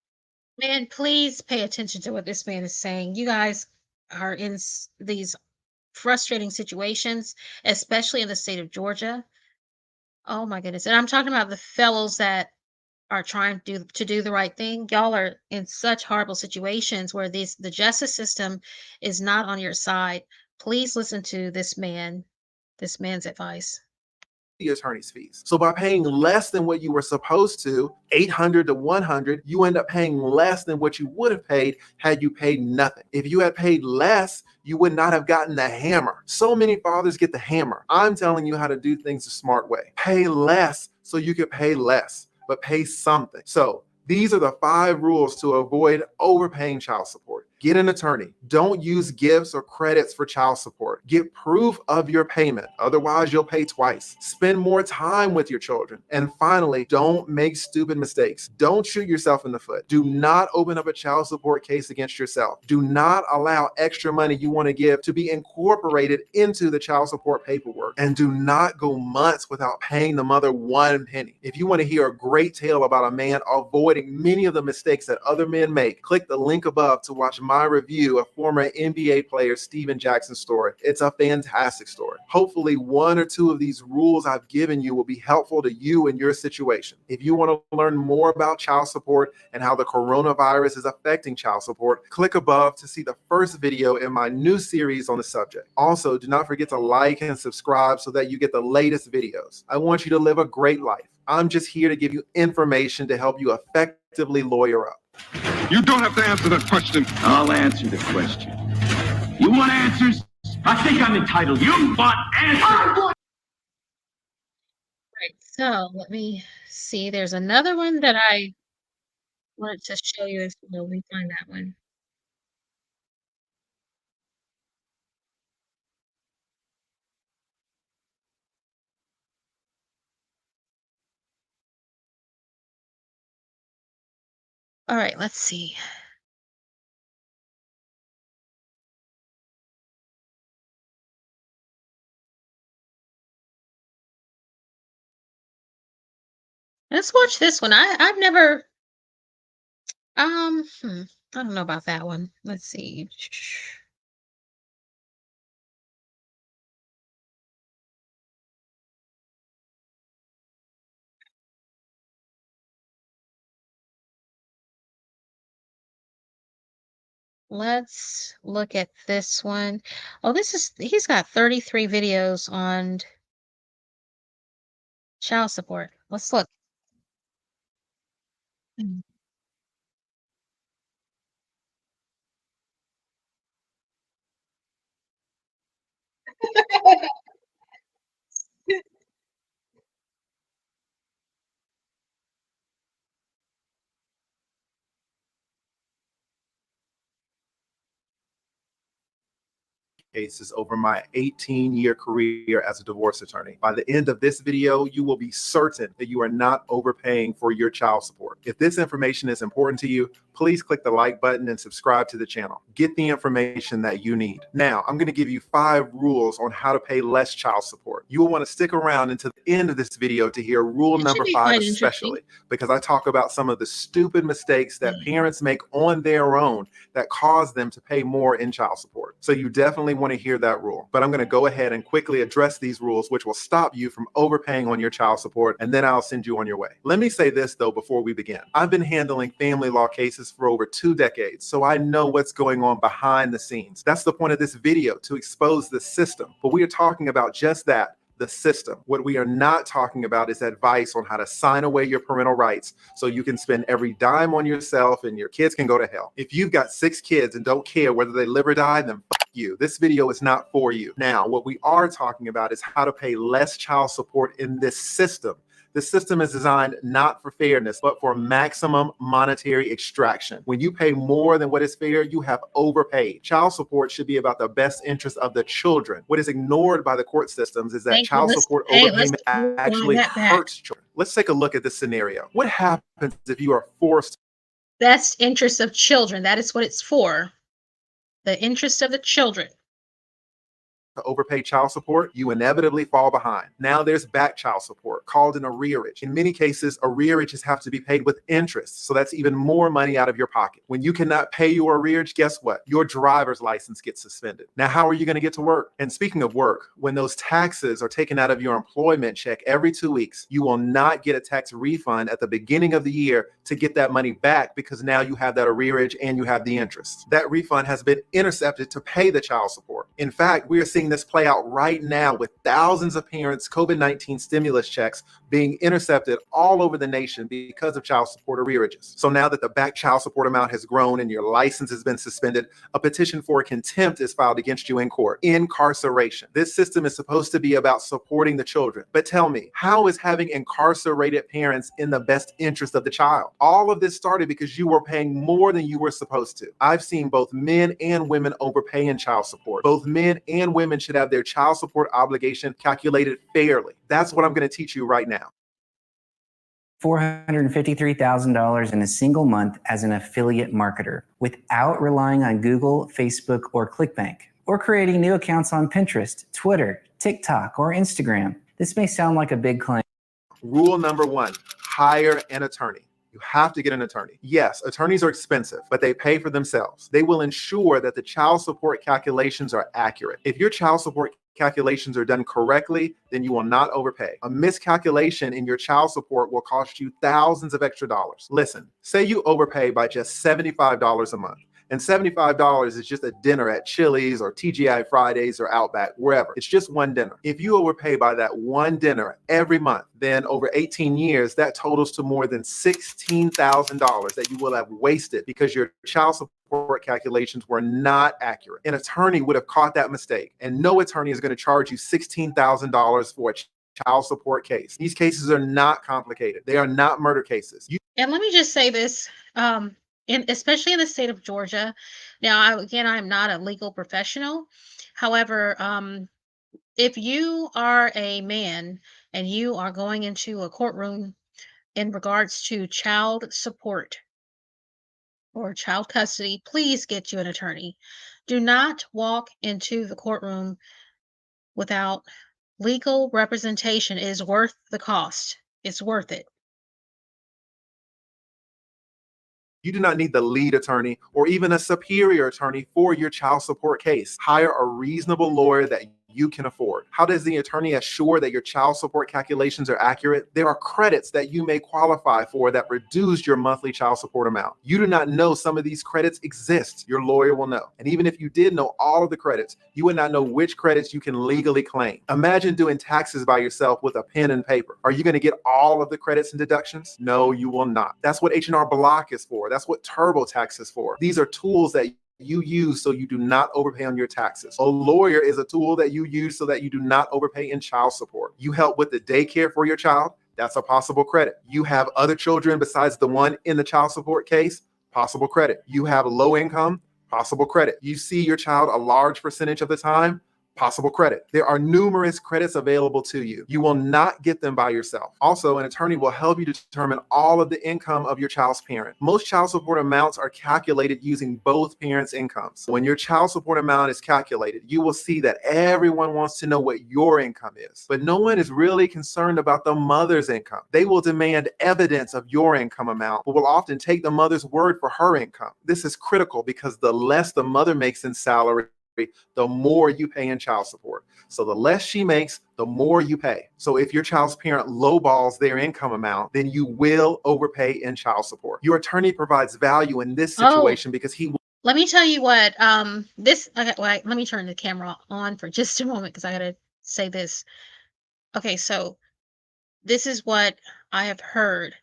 Man, please pay attention to what this man is saying. You guys are in these frustrating situations, especially in the state of Georgia. Oh my goodness. And I'm talking about the fellows that are trying to do the right thing. Y'all are in such horrible situations where the justice system is not on your side. Please listen to this man's advice. attorney's fees. So by paying less than what you were supposed to, $800 to $100, you end up paying less than what you would have paid had you paid nothing. If you had paid less, you would not have gotten the hammer. So many fathers get the hammer. I'm telling you how to do things the smart way. Pay less so you can pay less, but pay something. So these are the 5 rules to avoid overpaying child support. Get an attorney. Don't use gifts or credits for child support. Get proof of your payment. Otherwise, you'll pay twice. Spend more time with your children. And finally, don't make stupid mistakes. Don't shoot yourself in the foot. Do not open up a child support case against yourself. Do not allow extra money you want to give to be incorporated into the child support paperwork. And do not go months without paying the mother 1 penny. If you want to hear a great tale about a man avoiding many of the mistakes that other men make, click the link above to watch my review of former NBA player Steven Jackson's story. It's a fantastic story. Hopefully 1 or 2 of these rules I've given you will be helpful to you in your situation. If you want to learn more about child support and how the coronavirus is affecting child support, click above to see the first video in my new series on the subject. Also, do not forget to like and subscribe so that you get the latest videos. I want you to live a great life. I'm just here to give you information to help you effectively lawyer up. You don't have to answer that question. I'll answer the question. You want answers? I think I'm entitled. You want answers? Right. So let me see. There's another one that I wanted to show you as well. Let me find that one. All right, let's see. Let's watch this one. I've never I don't know about that one. Let's see. Let's look at this one. Oh, he's got 33 videos on child support. Let's look. Mm. Cases over my 18-year career as a divorce attorney. By the end of this video, you will be certain that you are not overpaying for your child support. If this information is important to you, please click the like button and subscribe to the channel. Get the information that you need. Now, I'm going to give you 5 rules on how to pay less child support. support. You will want to stick around until the end of this video to hear rule It should number be 5 quite interesting. especially, because I talk about some of the stupid mistakes that parents make on their own that cause them to pay more in child support. So you definitely want to hear that rule. But I'm going to go ahead and quickly address these rules, which will stop you from overpaying on your child support, and then I'll send you on your way. Let me say this, though, before we begin. I've been handling family law cases for over 2 decades, so I know what's going on behind the scenes. That's the point of this video, to expose the system. But we are talking about just that, the system. What we are not talking about is advice on how to sign away your parental rights so you can spend every dime on yourself and your kids can go to hell. If you've got 6 kids and don't care whether they live or die, then fuck you. This video is not for you. Now, what we are talking about is how to pay less child support in this system. The system is designed not for fairness, but for maximum monetary extraction. When you pay more than what is fair, you have overpaid. Child support should be about the best interest of the children. What is ignored by the court systems is that child support overpayment actually hurts children. Let's take a look at this scenario. What happens if you are forced? Best interest of children. That is what it's for. The interest of the children. To overpay child support, you inevitably fall behind. Now there's back child support, called an arrearage. In many cases, arrearages have to be paid with interest, so that's even more money out of your pocket. When you cannot pay your arrearage, guess what? Your driver's license gets suspended. Now, how are you going to get to work? And speaking of work, when those taxes are taken out of your employment check every 2 weeks, you will not get a tax refund at the beginning of the year to get that money back, because now you have that arrearage and you have the interest. That refund has been intercepted to pay the child support. In fact, we are seeing this play out right now with thousands of parents' COVID-19 stimulus checks being intercepted all over the nation because of child support arrearages. So now that the back child support amount has grown and your license has been suspended, a petition for contempt is filed against you in court. Incarceration. This system is supposed to be about supporting the children. But tell me, how is having incarcerated parents in the best interest of the child? All of this started because you were paying more than you were supposed to. I've seen both men and women overpay in child support. Both men and women should have their child support obligation calculated fairly. That's what I'm going to teach you right now. $453,000 in a single month as an affiliate marketer without relying on Google, Facebook, or ClickBank, or creating new accounts on Pinterest, Twitter, TikTok, or Instagram. This may sound like a big claim. Rule number 1, hire an attorney. You have to get an attorney. Yes, attorneys are expensive, but they pay for themselves. They will ensure that the child support calculations are accurate. If your child support calculations are done correctly, then you will not overpay. A miscalculation in your child support will cost you thousands of extra dollars. Listen, say you overpay by just $75 a month. And $75 is just a dinner at Chili's or TGI Fridays or Outback, wherever. It's just one dinner. If you overpay by that one dinner every month, then over 18 years, that totals to more than $16,000 that you will have wasted because your child support calculations were not accurate. An attorney would have caught that mistake, and no attorney is going to charge you $16,000 for a child support case. These cases are not complicated. They are not murder cases. And let me just say this. Especially in the state of Georgia. Now, I'm not a legal professional. However, if you are a man and you are going into a courtroom in regards to child support or child custody, please get you an attorney. Do not walk into the courtroom without legal representation. It is worth the cost. It's worth it. You do not need the lead attorney or even a superior attorney for your child support case. Hire a reasonable lawyer that you can afford. How does the attorney assure that your child support calculations are accurate? There are credits that you may qualify for that reduce your monthly child support amount. You do not know some of these credits exist. Your lawyer will know. And even if you did know all of the credits, you would not know which credits you can legally claim. Imagine doing taxes by yourself with a pen and paper. Are you going to get all of the credits and deductions? No, you will not. That's what H&R Block is for. That's what TurboTax is for. These are tools that you use so you do not overpay on your taxes. A lawyer is a tool that you use so that you do not overpay in child support. You help with the daycare for your child, that's a possible credit. You have other children besides the one in the child support case, possible credit. You have low income, possible credit. You see your child a large percentage of the time, Possible credit. There are numerous credits available to you. You will not get them by yourself. Also, an attorney will help you determine all of the income of your child's parent. Most child support amounts are calculated using both parents' incomes. When your child support amount is calculated, you will see that everyone wants to know what your income is, but no one is really concerned about the mother's income. They will demand evidence of your income amount, but will often take the mother's word for her income. This is critical because the less the mother makes in salary, the more you pay in child support. So the less she makes, the more you pay. So if your child's parent lowballs their income amount, then you will overpay in child support. Your attorney provides value in this situation because he will. Let me tell you what, let me turn the camera on for just a moment because I gotta say this. Okay, so this is what I have heard.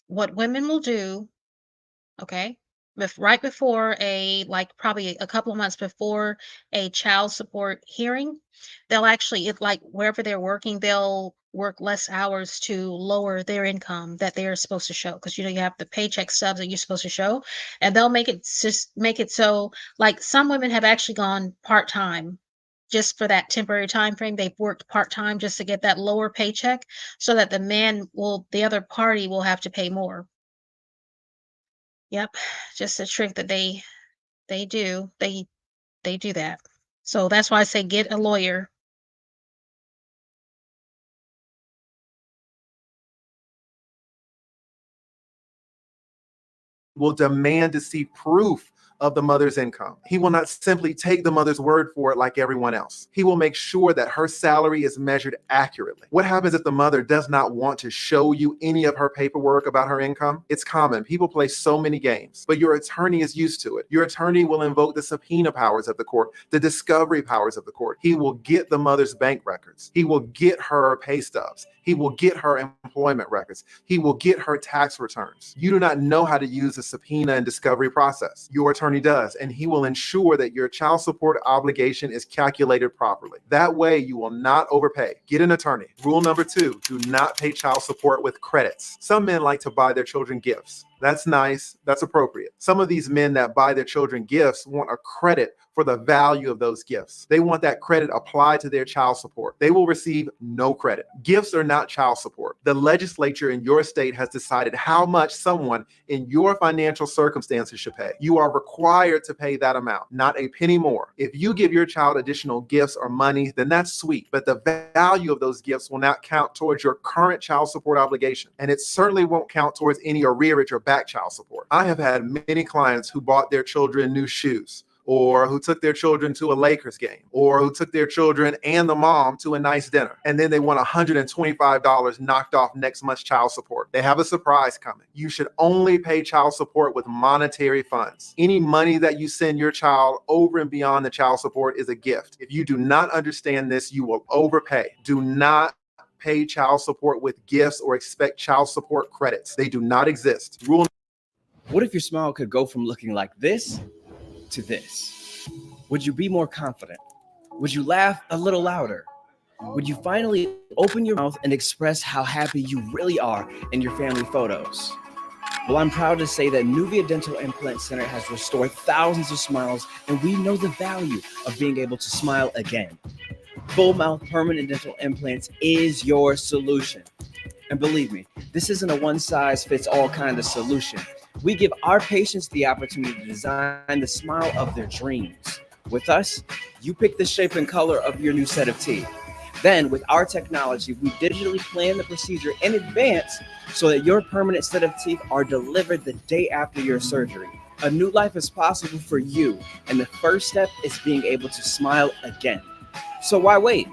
What women will do, okay, right before probably a couple of months before a child support hearing, they'll actually, wherever they're working, they'll work less hours to lower their income that they're supposed to show. Because you have the paycheck stubs that you're supposed to show, and they'll make it so some women have actually gone part-time just for that temporary time frame. They've worked part-time just to get that lower paycheck so that the other party will have to pay more. Yep, just a trick that they do. They do that. So that's why I say get a lawyer. Will demand to see proof of the mother's income. He will not simply take the mother's word for it like everyone else. He will make sure that her salary is measured accurately. What happens if the mother does not want to show you any of her paperwork about her income? It's common. People play so many games, but your attorney is used to it. Your attorney will invoke the subpoena powers of the court, the discovery powers of the court. He will get the mother's bank records. He will get her pay stubs. He will get her employment records. He will get her tax returns. You do not know how to use the subpoena and discovery process. Your attorney does, and he will ensure that your child support obligation is calculated properly. That way, you will not overpay. Get an attorney. Rule number 2, do not pay child support with credits. Some men like to buy their children gifts. That's nice. That's appropriate. Some of these men that buy their children gifts want a credit for the value of those gifts. They want that credit applied to their child support. They will receive no credit. Gifts are not child support. The legislature in your state has decided how much someone in your financial circumstances should pay. You are required to pay that amount, not a penny more. If you give your child additional gifts or money, then that's sweet, but the value of those gifts will not count towards your current child support obligation, and it certainly won't count towards any arrearage or back child support. I have had many clients who bought their children new shoes, or who took their children to a Lakers game, or who took their children and the mom to a nice dinner, and then they want $125 knocked off next month's child support. They have a surprise coming. You should only pay child support with monetary funds. Any money that you send your child over and beyond the child support is a gift. If you do not understand this, you will overpay. Do not pay child support with gifts or expect child support credits. They do not exist. Rule. What if your smile could go from looking like this to this? Would you be more confident? Would you laugh a little louder? Would you finally open your mouth and express how happy you really are in your family photos? Well, I'm proud to say that Nuvia Dental Implant Center has restored thousands of smiles, and we know the value of being able to smile again. Full mouth permanent dental implants is your solution. And believe me, this isn't a one-size-fits-all kind of solution. We give our patients the opportunity to design the smile of their dreams. With us, you pick the shape and color of your new set of teeth. Then, with our technology, we digitally plan the procedure in advance so that your permanent set of teeth are delivered the day after your surgery. A new life is possible for you, and the first step is being able to smile again. So why wait?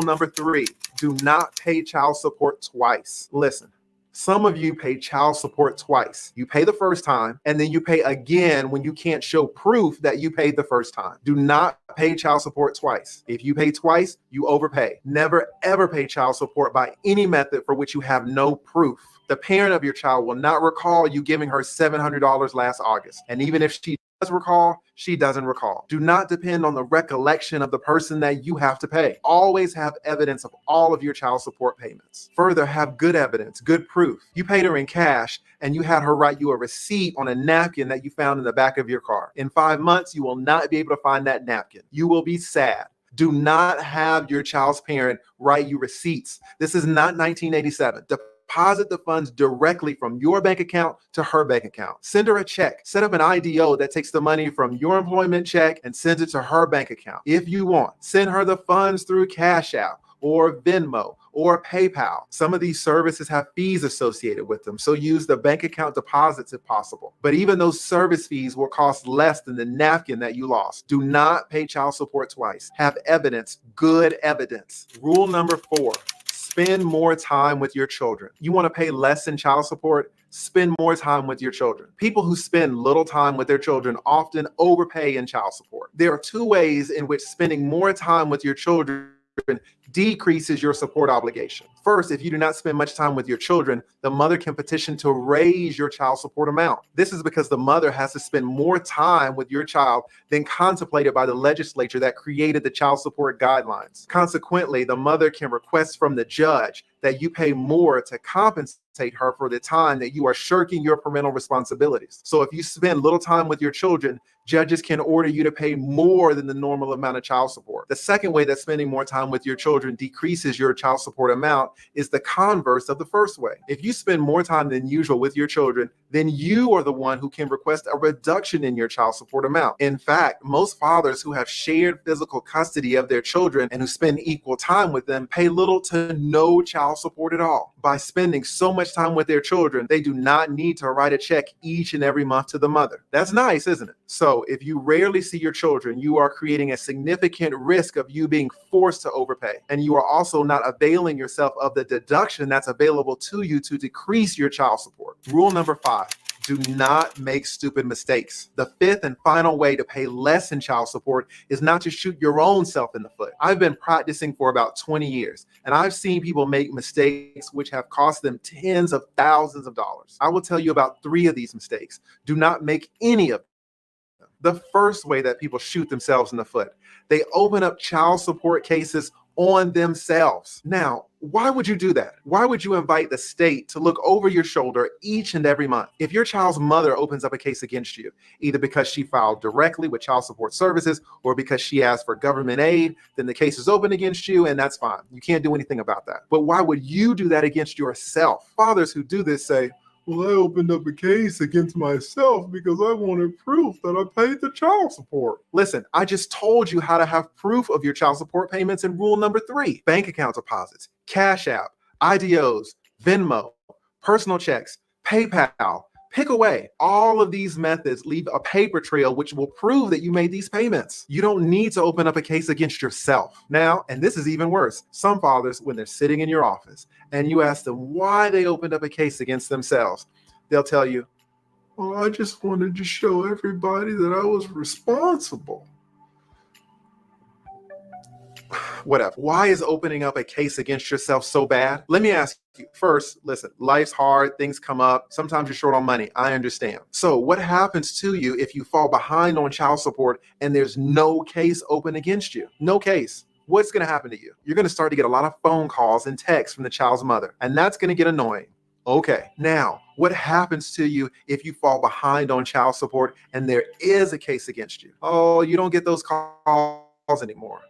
Number 3, do not pay child support twice. Listen. Some of you pay child support twice. You pay the first time, and then you pay again when you can't show proof that you paid the first time. Do not pay child support twice. If you pay twice, you overpay. Never, ever pay child support by any method for which you have no proof. The parent of your child will not recall you giving her $700 last August. And even if she recall, she doesn't recall. Do not depend on the recollection of the person that you have to pay. Always have evidence of all of your child support payments. Further, have good evidence, good proof. You paid her in cash and you had her write you a receipt on a napkin that you found in the back of your car. In 5 months, you will not be able to find that napkin. You will be sad. Do not have your child's parent write you receipts. This is not 1987. Deposit the funds directly from your bank account to her bank account. Send her a check. Set up an IDO that takes the money from your employment check and sends it to her bank account. If you want, send her the funds through Cash App or Venmo or PayPal. Some of these services have fees associated with them, so use the bank account deposits if possible. But even those service fees will cost less than the napkin that you lost. Do not pay child support twice. Have evidence, good evidence. Rule number 4. Spend more time with your children. You want to pay less in child support? Spend more time with your children. People who spend little time with their children often overpay in child support. There are 2 ways in which spending more time with your children decreases your support obligation. First, if you do not spend much time with your children, the mother can petition to raise your child support amount. This is because the mother has to spend more time with your child than contemplated by the legislature that created the child support guidelines. Consequently, the mother can request from the judge that you pay more to compensate her for the time that you are shirking your parental responsibilities. So if you spend little time with your children, judges can order you to pay more than the normal amount of child support. The second way that spending more time with your children decreases your child support amount is the converse of the first way. If you spend more time than usual with your children, then you are the one who can request a reduction in your child support amount. In fact, most fathers who have shared physical custody of their children and who spend equal time with them pay little to no child support at all. By spending so much time with their children, they do not need to write a check each and every month to the mother. That's nice, isn't it? So if you rarely see your children, you are creating a significant risk of you being forced to overpay. And you are also not availing yourself of the deduction that's available to you to decrease your child support. Rule number 5. Do not make stupid mistakes. The 5th and final way to pay less in child support is not to shoot your own self in the foot. I've been practicing for about 20 years, and I've seen people make mistakes which have cost them tens of thousands of dollars. I will tell you about 3 of these mistakes. Do not make any of them. The first way that people shoot themselves in the foot, they open up child support cases on themselves. Now, why would you do that? Why would you invite the state to look over your shoulder each and every month? If your child's mother opens up a case against you, either because she filed directly with Child Support Services or because she asked for government aid, then the case is open against you, and that's fine. You can't do anything about that. But why would you do that against yourself? Fathers who do this say, well, I opened up a case against myself because I wanted proof that I paid the child support. Listen, I just told you how to have proof of your child support payments in rule number 3. Bank account deposits, Cash App, IDOs, Venmo, personal checks, PayPal. Pick away. All of these methods leave a paper trail which will prove that you made these payments. You don't need to open up a case against yourself. Now, and this is even worse, some fathers, when they're sitting in your office and you ask them why they opened up a case against themselves, they'll tell you, well, I just wanted to show everybody that I was responsible. Whatever. Why is opening up a case against yourself so bad? Let me ask you first, listen, life's hard, things come up. Sometimes you're short on money. I understand. So what happens to you if you fall behind on child support and there's no case open against you? No case. What's going to happen to you? You're going to start to get a lot of phone calls and texts from the child's mother, and that's going to get annoying. Okay, now, what happens to you if you fall behind on child support and there is a case against you? Oh, you don't get those calls anymore.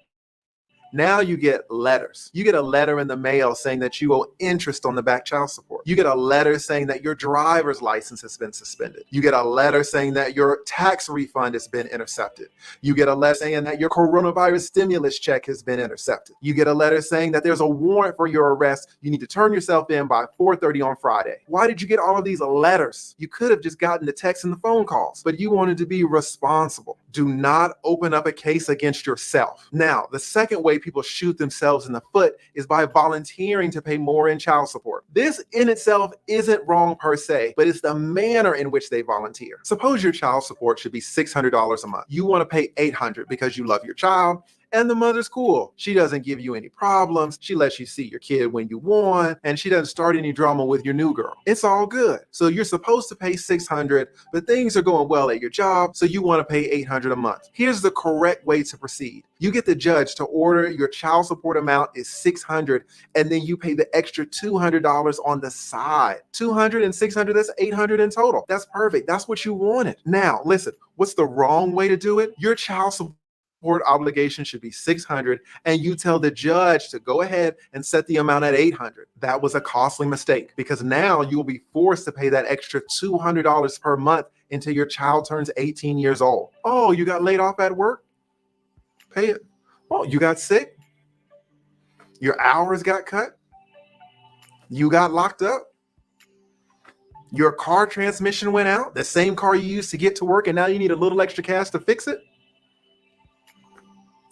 Now you get letters. You get a letter in the mail saying that you owe interest on the back child support. You get a letter saying that your driver's license has been suspended. You get a letter saying that your tax refund has been intercepted. You get a letter saying that your coronavirus stimulus check has been intercepted. You get a letter saying that there's a warrant for your arrest. You need to turn yourself in by 4:30 on Friday. Why did you get all of these letters? You could have just gotten the text and the phone calls, but you wanted to be responsible. Do not open up a case against yourself. Now, the second way people shoot themselves in the foot is by volunteering to pay more in child support. This in itself isn't wrong per se, but it's the manner in which they volunteer. Suppose your child support should be $600 a month. You want to pay $800 because you love your child And the mother's cool. She doesn't give you any problems. She lets you see your kid when you want, and she doesn't start any drama with your new girl. It's all good. So you're supposed to pay $600, but things are going well at your job, so you want to pay $800 a month. Here's the correct way to proceed. You get the judge to order your child support amount is $600, and then you pay the extra $200 on the side. $200 and $600, that's $800 in total. That's perfect. That's what you wanted. Now, listen, what's the wrong way to do it? Your child support obligation should be $600, and you tell the judge to go ahead and set the amount at $800. That was a costly mistake, because now you will be forced to pay that extra $200 per month until your child turns 18 years old. Oh, you got laid off at work? Pay it. Oh, you got sick? Your hours got cut? You got locked up? Your car transmission went out? The same car you used to get to work, and now you need a little extra cash to fix it?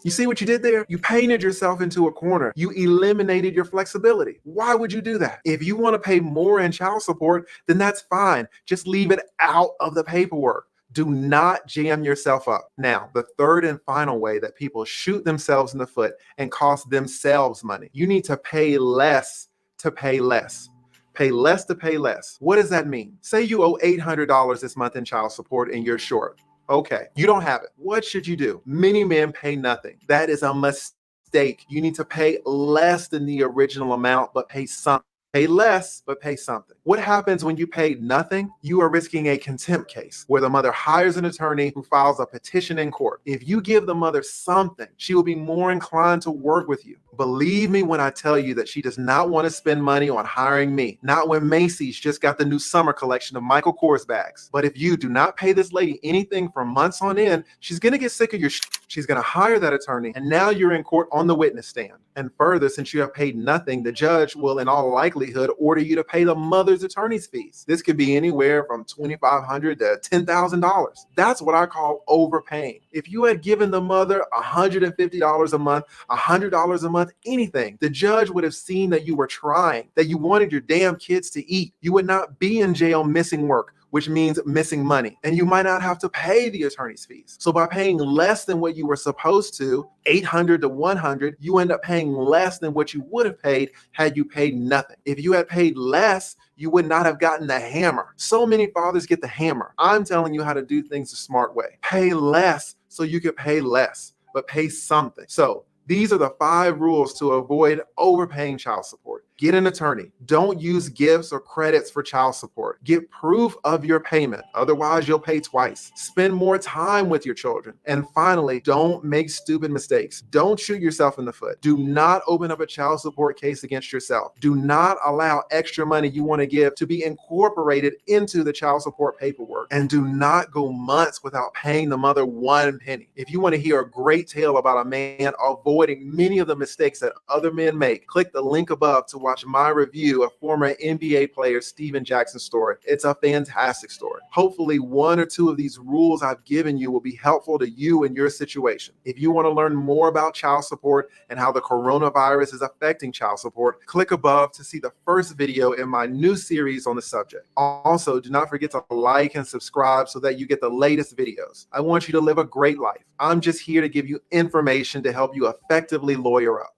You see what you did there? You painted yourself into a corner. You eliminated your flexibility. Why would you do that? If you want to pay more in child support, then that's fine. Just leave it out of the paperwork. Do not jam yourself up. Now, the third and final way that people shoot themselves in the foot and cost themselves money. You need to pay less to pay less. Pay less to pay less. What does that mean? Say you owe $800 this month in child support and you're short. Okay, you don't have it. What should you do? Many men pay nothing. That is a mistake. You need to pay less than the original amount, but pay something. Pay less, but pay something. What happens when you pay nothing? You are risking a contempt case where the mother hires an attorney who files a petition in court. If you give the mother something, she will be more inclined to work with you. Believe me when I tell you that she does not want to spend money on hiring me. Not when Macy's just got the new summer collection of Michael Kors bags. But if you do not pay this lady anything for months on end, she's going to get sick of your She's going to hire that attorney, and now you're in court on the witness stand. And further, since you have paid nothing, the judge will in all likelihood order you to pay the mother's attorney's fees. This could be anywhere from $2,500 to $10,000. That's what I call overpaying. If you had given the mother $150 a month, $100 a month, anything, the judge would have seen that you were trying, that you wanted your damn kids to eat. You would not be in jail missing work, which means missing money. And you might not have to pay the attorney's fees. So by paying less than what you were supposed to, $800 to $100, you end up paying less than what you would have paid had you paid nothing. If you had paid less, you would not have gotten the hammer. So many fathers get the hammer. I'm telling you how to do things the smart way. Pay less so you could pay less, but pay something. So these are the 5 rules to avoid overpaying child support. Get an attorney. Don't use gifts or credits for child support. Get proof of your payment. Otherwise, you'll pay twice. Spend more time with your children. And finally, don't make stupid mistakes. Don't shoot yourself in the foot. Do not open up a child support case against yourself. Do not allow extra money you want to give to be incorporated into the child support paperwork. And do not go months without paying the mother 1 penny. If you want to hear a great tale about a man avoiding many of the mistakes that other men make, click the link above to watch my review of former NBA player Steven Jackson's story. It's a fantastic story. Hopefully 1 or 2 of these rules I've given you will be helpful to you in your situation. If you want to learn more about child support and how the coronavirus is affecting child support, click above to see the first video in my new series on the subject. Also, do not forget to like and subscribe so that you get the latest videos. I want you to live a great life. I'm just here to give you information to help you effectively lawyer up.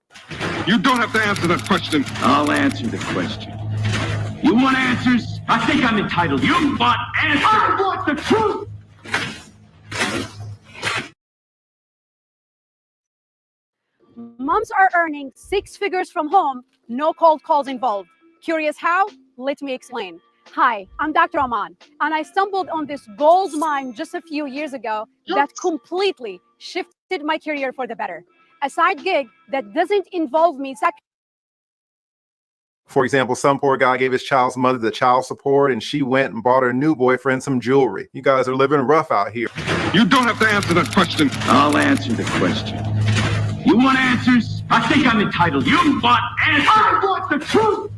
You don't have to answer that question. I'll answer the question. You want answers? I think I'm entitled. You want answers? I want the truth! Moms are earning 6 figures from home, no cold calls involved. Curious how? Let me explain. Hi, I'm Dr. Aman, and I stumbled on this gold mine just a few years ago that completely shifted my career for the better. A side gig that doesn't involve me. For example, some poor guy gave his child's mother the child support and she went and bought her new boyfriend some jewelry. You guys are living rough out here. You don't have to answer that question. I'll answer the question. You want answers? I think I'm entitled. You want answers? I want the truth!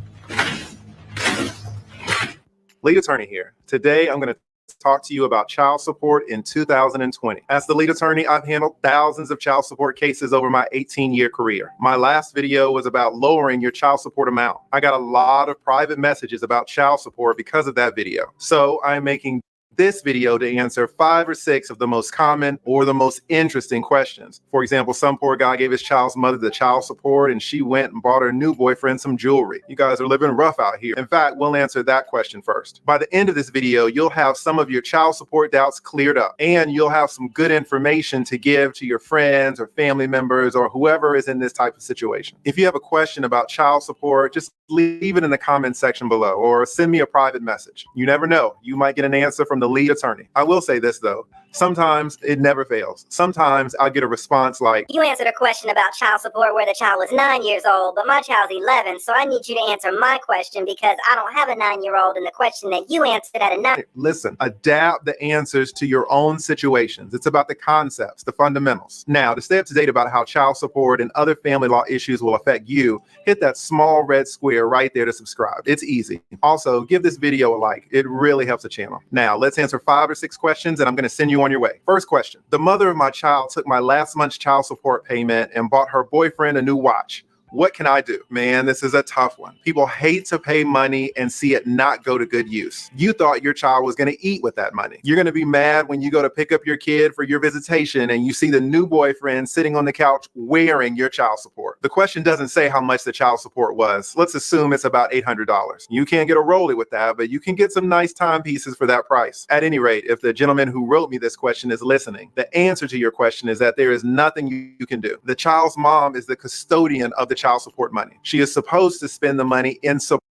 Lead attorney here. Today, I'm going to talk to you about child support in 2020. As the lead attorney, I've handled thousands of child support cases over my 18-year career. My last video was about lowering your child support amount. I got a lot of private messages about child support because of that video. So I'm making this video to answer 5 or 6 of the most common or the most interesting questions. For example, some poor guy gave his child's mother the child support and she went and bought her new boyfriend some jewelry. You guys are living rough out here. In fact, we'll answer that question first. By the end of this video, you'll have some of your child support doubts cleared up, and you'll have some good information to give to your friends or family members or whoever is in this type of situation. If you have a question about child support, just leave it in the comments section below or send me a private message. You never know, you might get an answer from the lead attorney. I will say this though, sometimes it never fails. Sometimes I'll get a response like, you answered a question about child support where the child was 9 years old, but my child's 11, so I need you to answer my question because I don't have a 9-year-old, and the question that you answered at a 9. Listen, adapt the answers to your own situations. It's about the concepts, the fundamentals. Now, to stay up to date about how child support and other family law issues will affect you, hit that small red square right there to subscribe. It's easy. Also, give this video a like. It really helps the channel. Now, let's answer 5 or 6 questions, and I'm going to send you on your way. First question. The mother of my child took my last month's child support payment and bought her boyfriend a new watch. What can I do? Man, this is a tough one. People hate to pay money and see it not go to good use. You thought your child was going to eat with that money. You're going to be mad when you go to pick up your kid for your visitation and you see the new boyfriend sitting on the couch wearing your child support. The question doesn't say how much the child support was. Let's assume it's about $800. You can't get a Rollie with that, but you can get some nice timepieces for that price. At any rate, if the gentleman who wrote me this question is listening, the answer to your question is that there is nothing you can do. The child's mom is the custodian of the child support money. She is supposed to spend the money in support.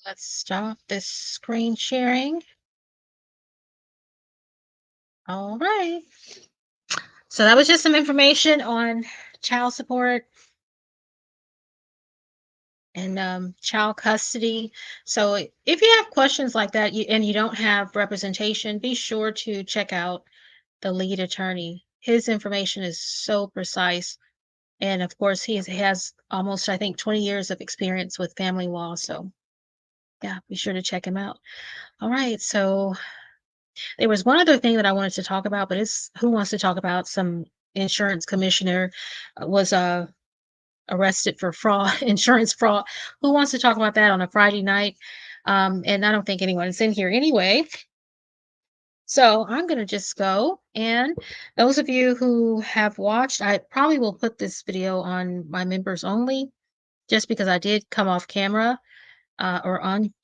Let's stop this screen sharing. All right. So that was just some information on child support and child custody. So if you have questions like that and you don't have representation, be sure to check out the lead attorney. His information is so precise. And of course, he has almost, I think, 20 years of experience with family law. So yeah, be sure to check him out. All right. So there was one other thing that I wanted to talk about, but it's who wants to talk about some insurance commissioner was arrested for fraud, insurance fraud. Who wants to talk about that on a Friday night? And I don't think anyone's in here anyway. So I'm going to just go. And those of you who have watched, I probably will put this video on my members only, just because I did come off camera or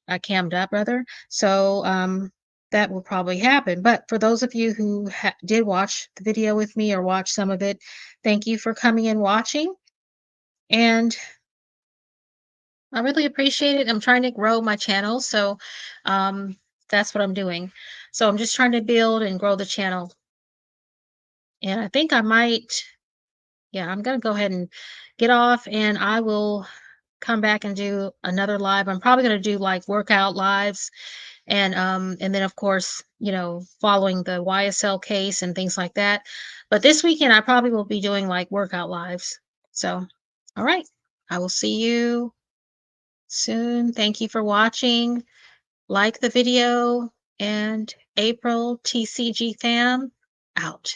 I cammed up rather. So that will probably happen. But for those of you who did watch the video with me or watch some of it, thank you for coming and watching. And I really appreciate it. I'm trying to grow my channel. So that's what I'm doing. So I'm just trying to build and grow the channel. And I think I might, yeah, I'm going to go ahead and get off and I will come back and do another live. I'm probably going to do like workout lives and then of course, you know, following the YSL case and things like that. But this weekend, I probably will be doing like workout lives. So, all right. I will see you soon. Thank you for watching. Like the video, and April TCG fam out.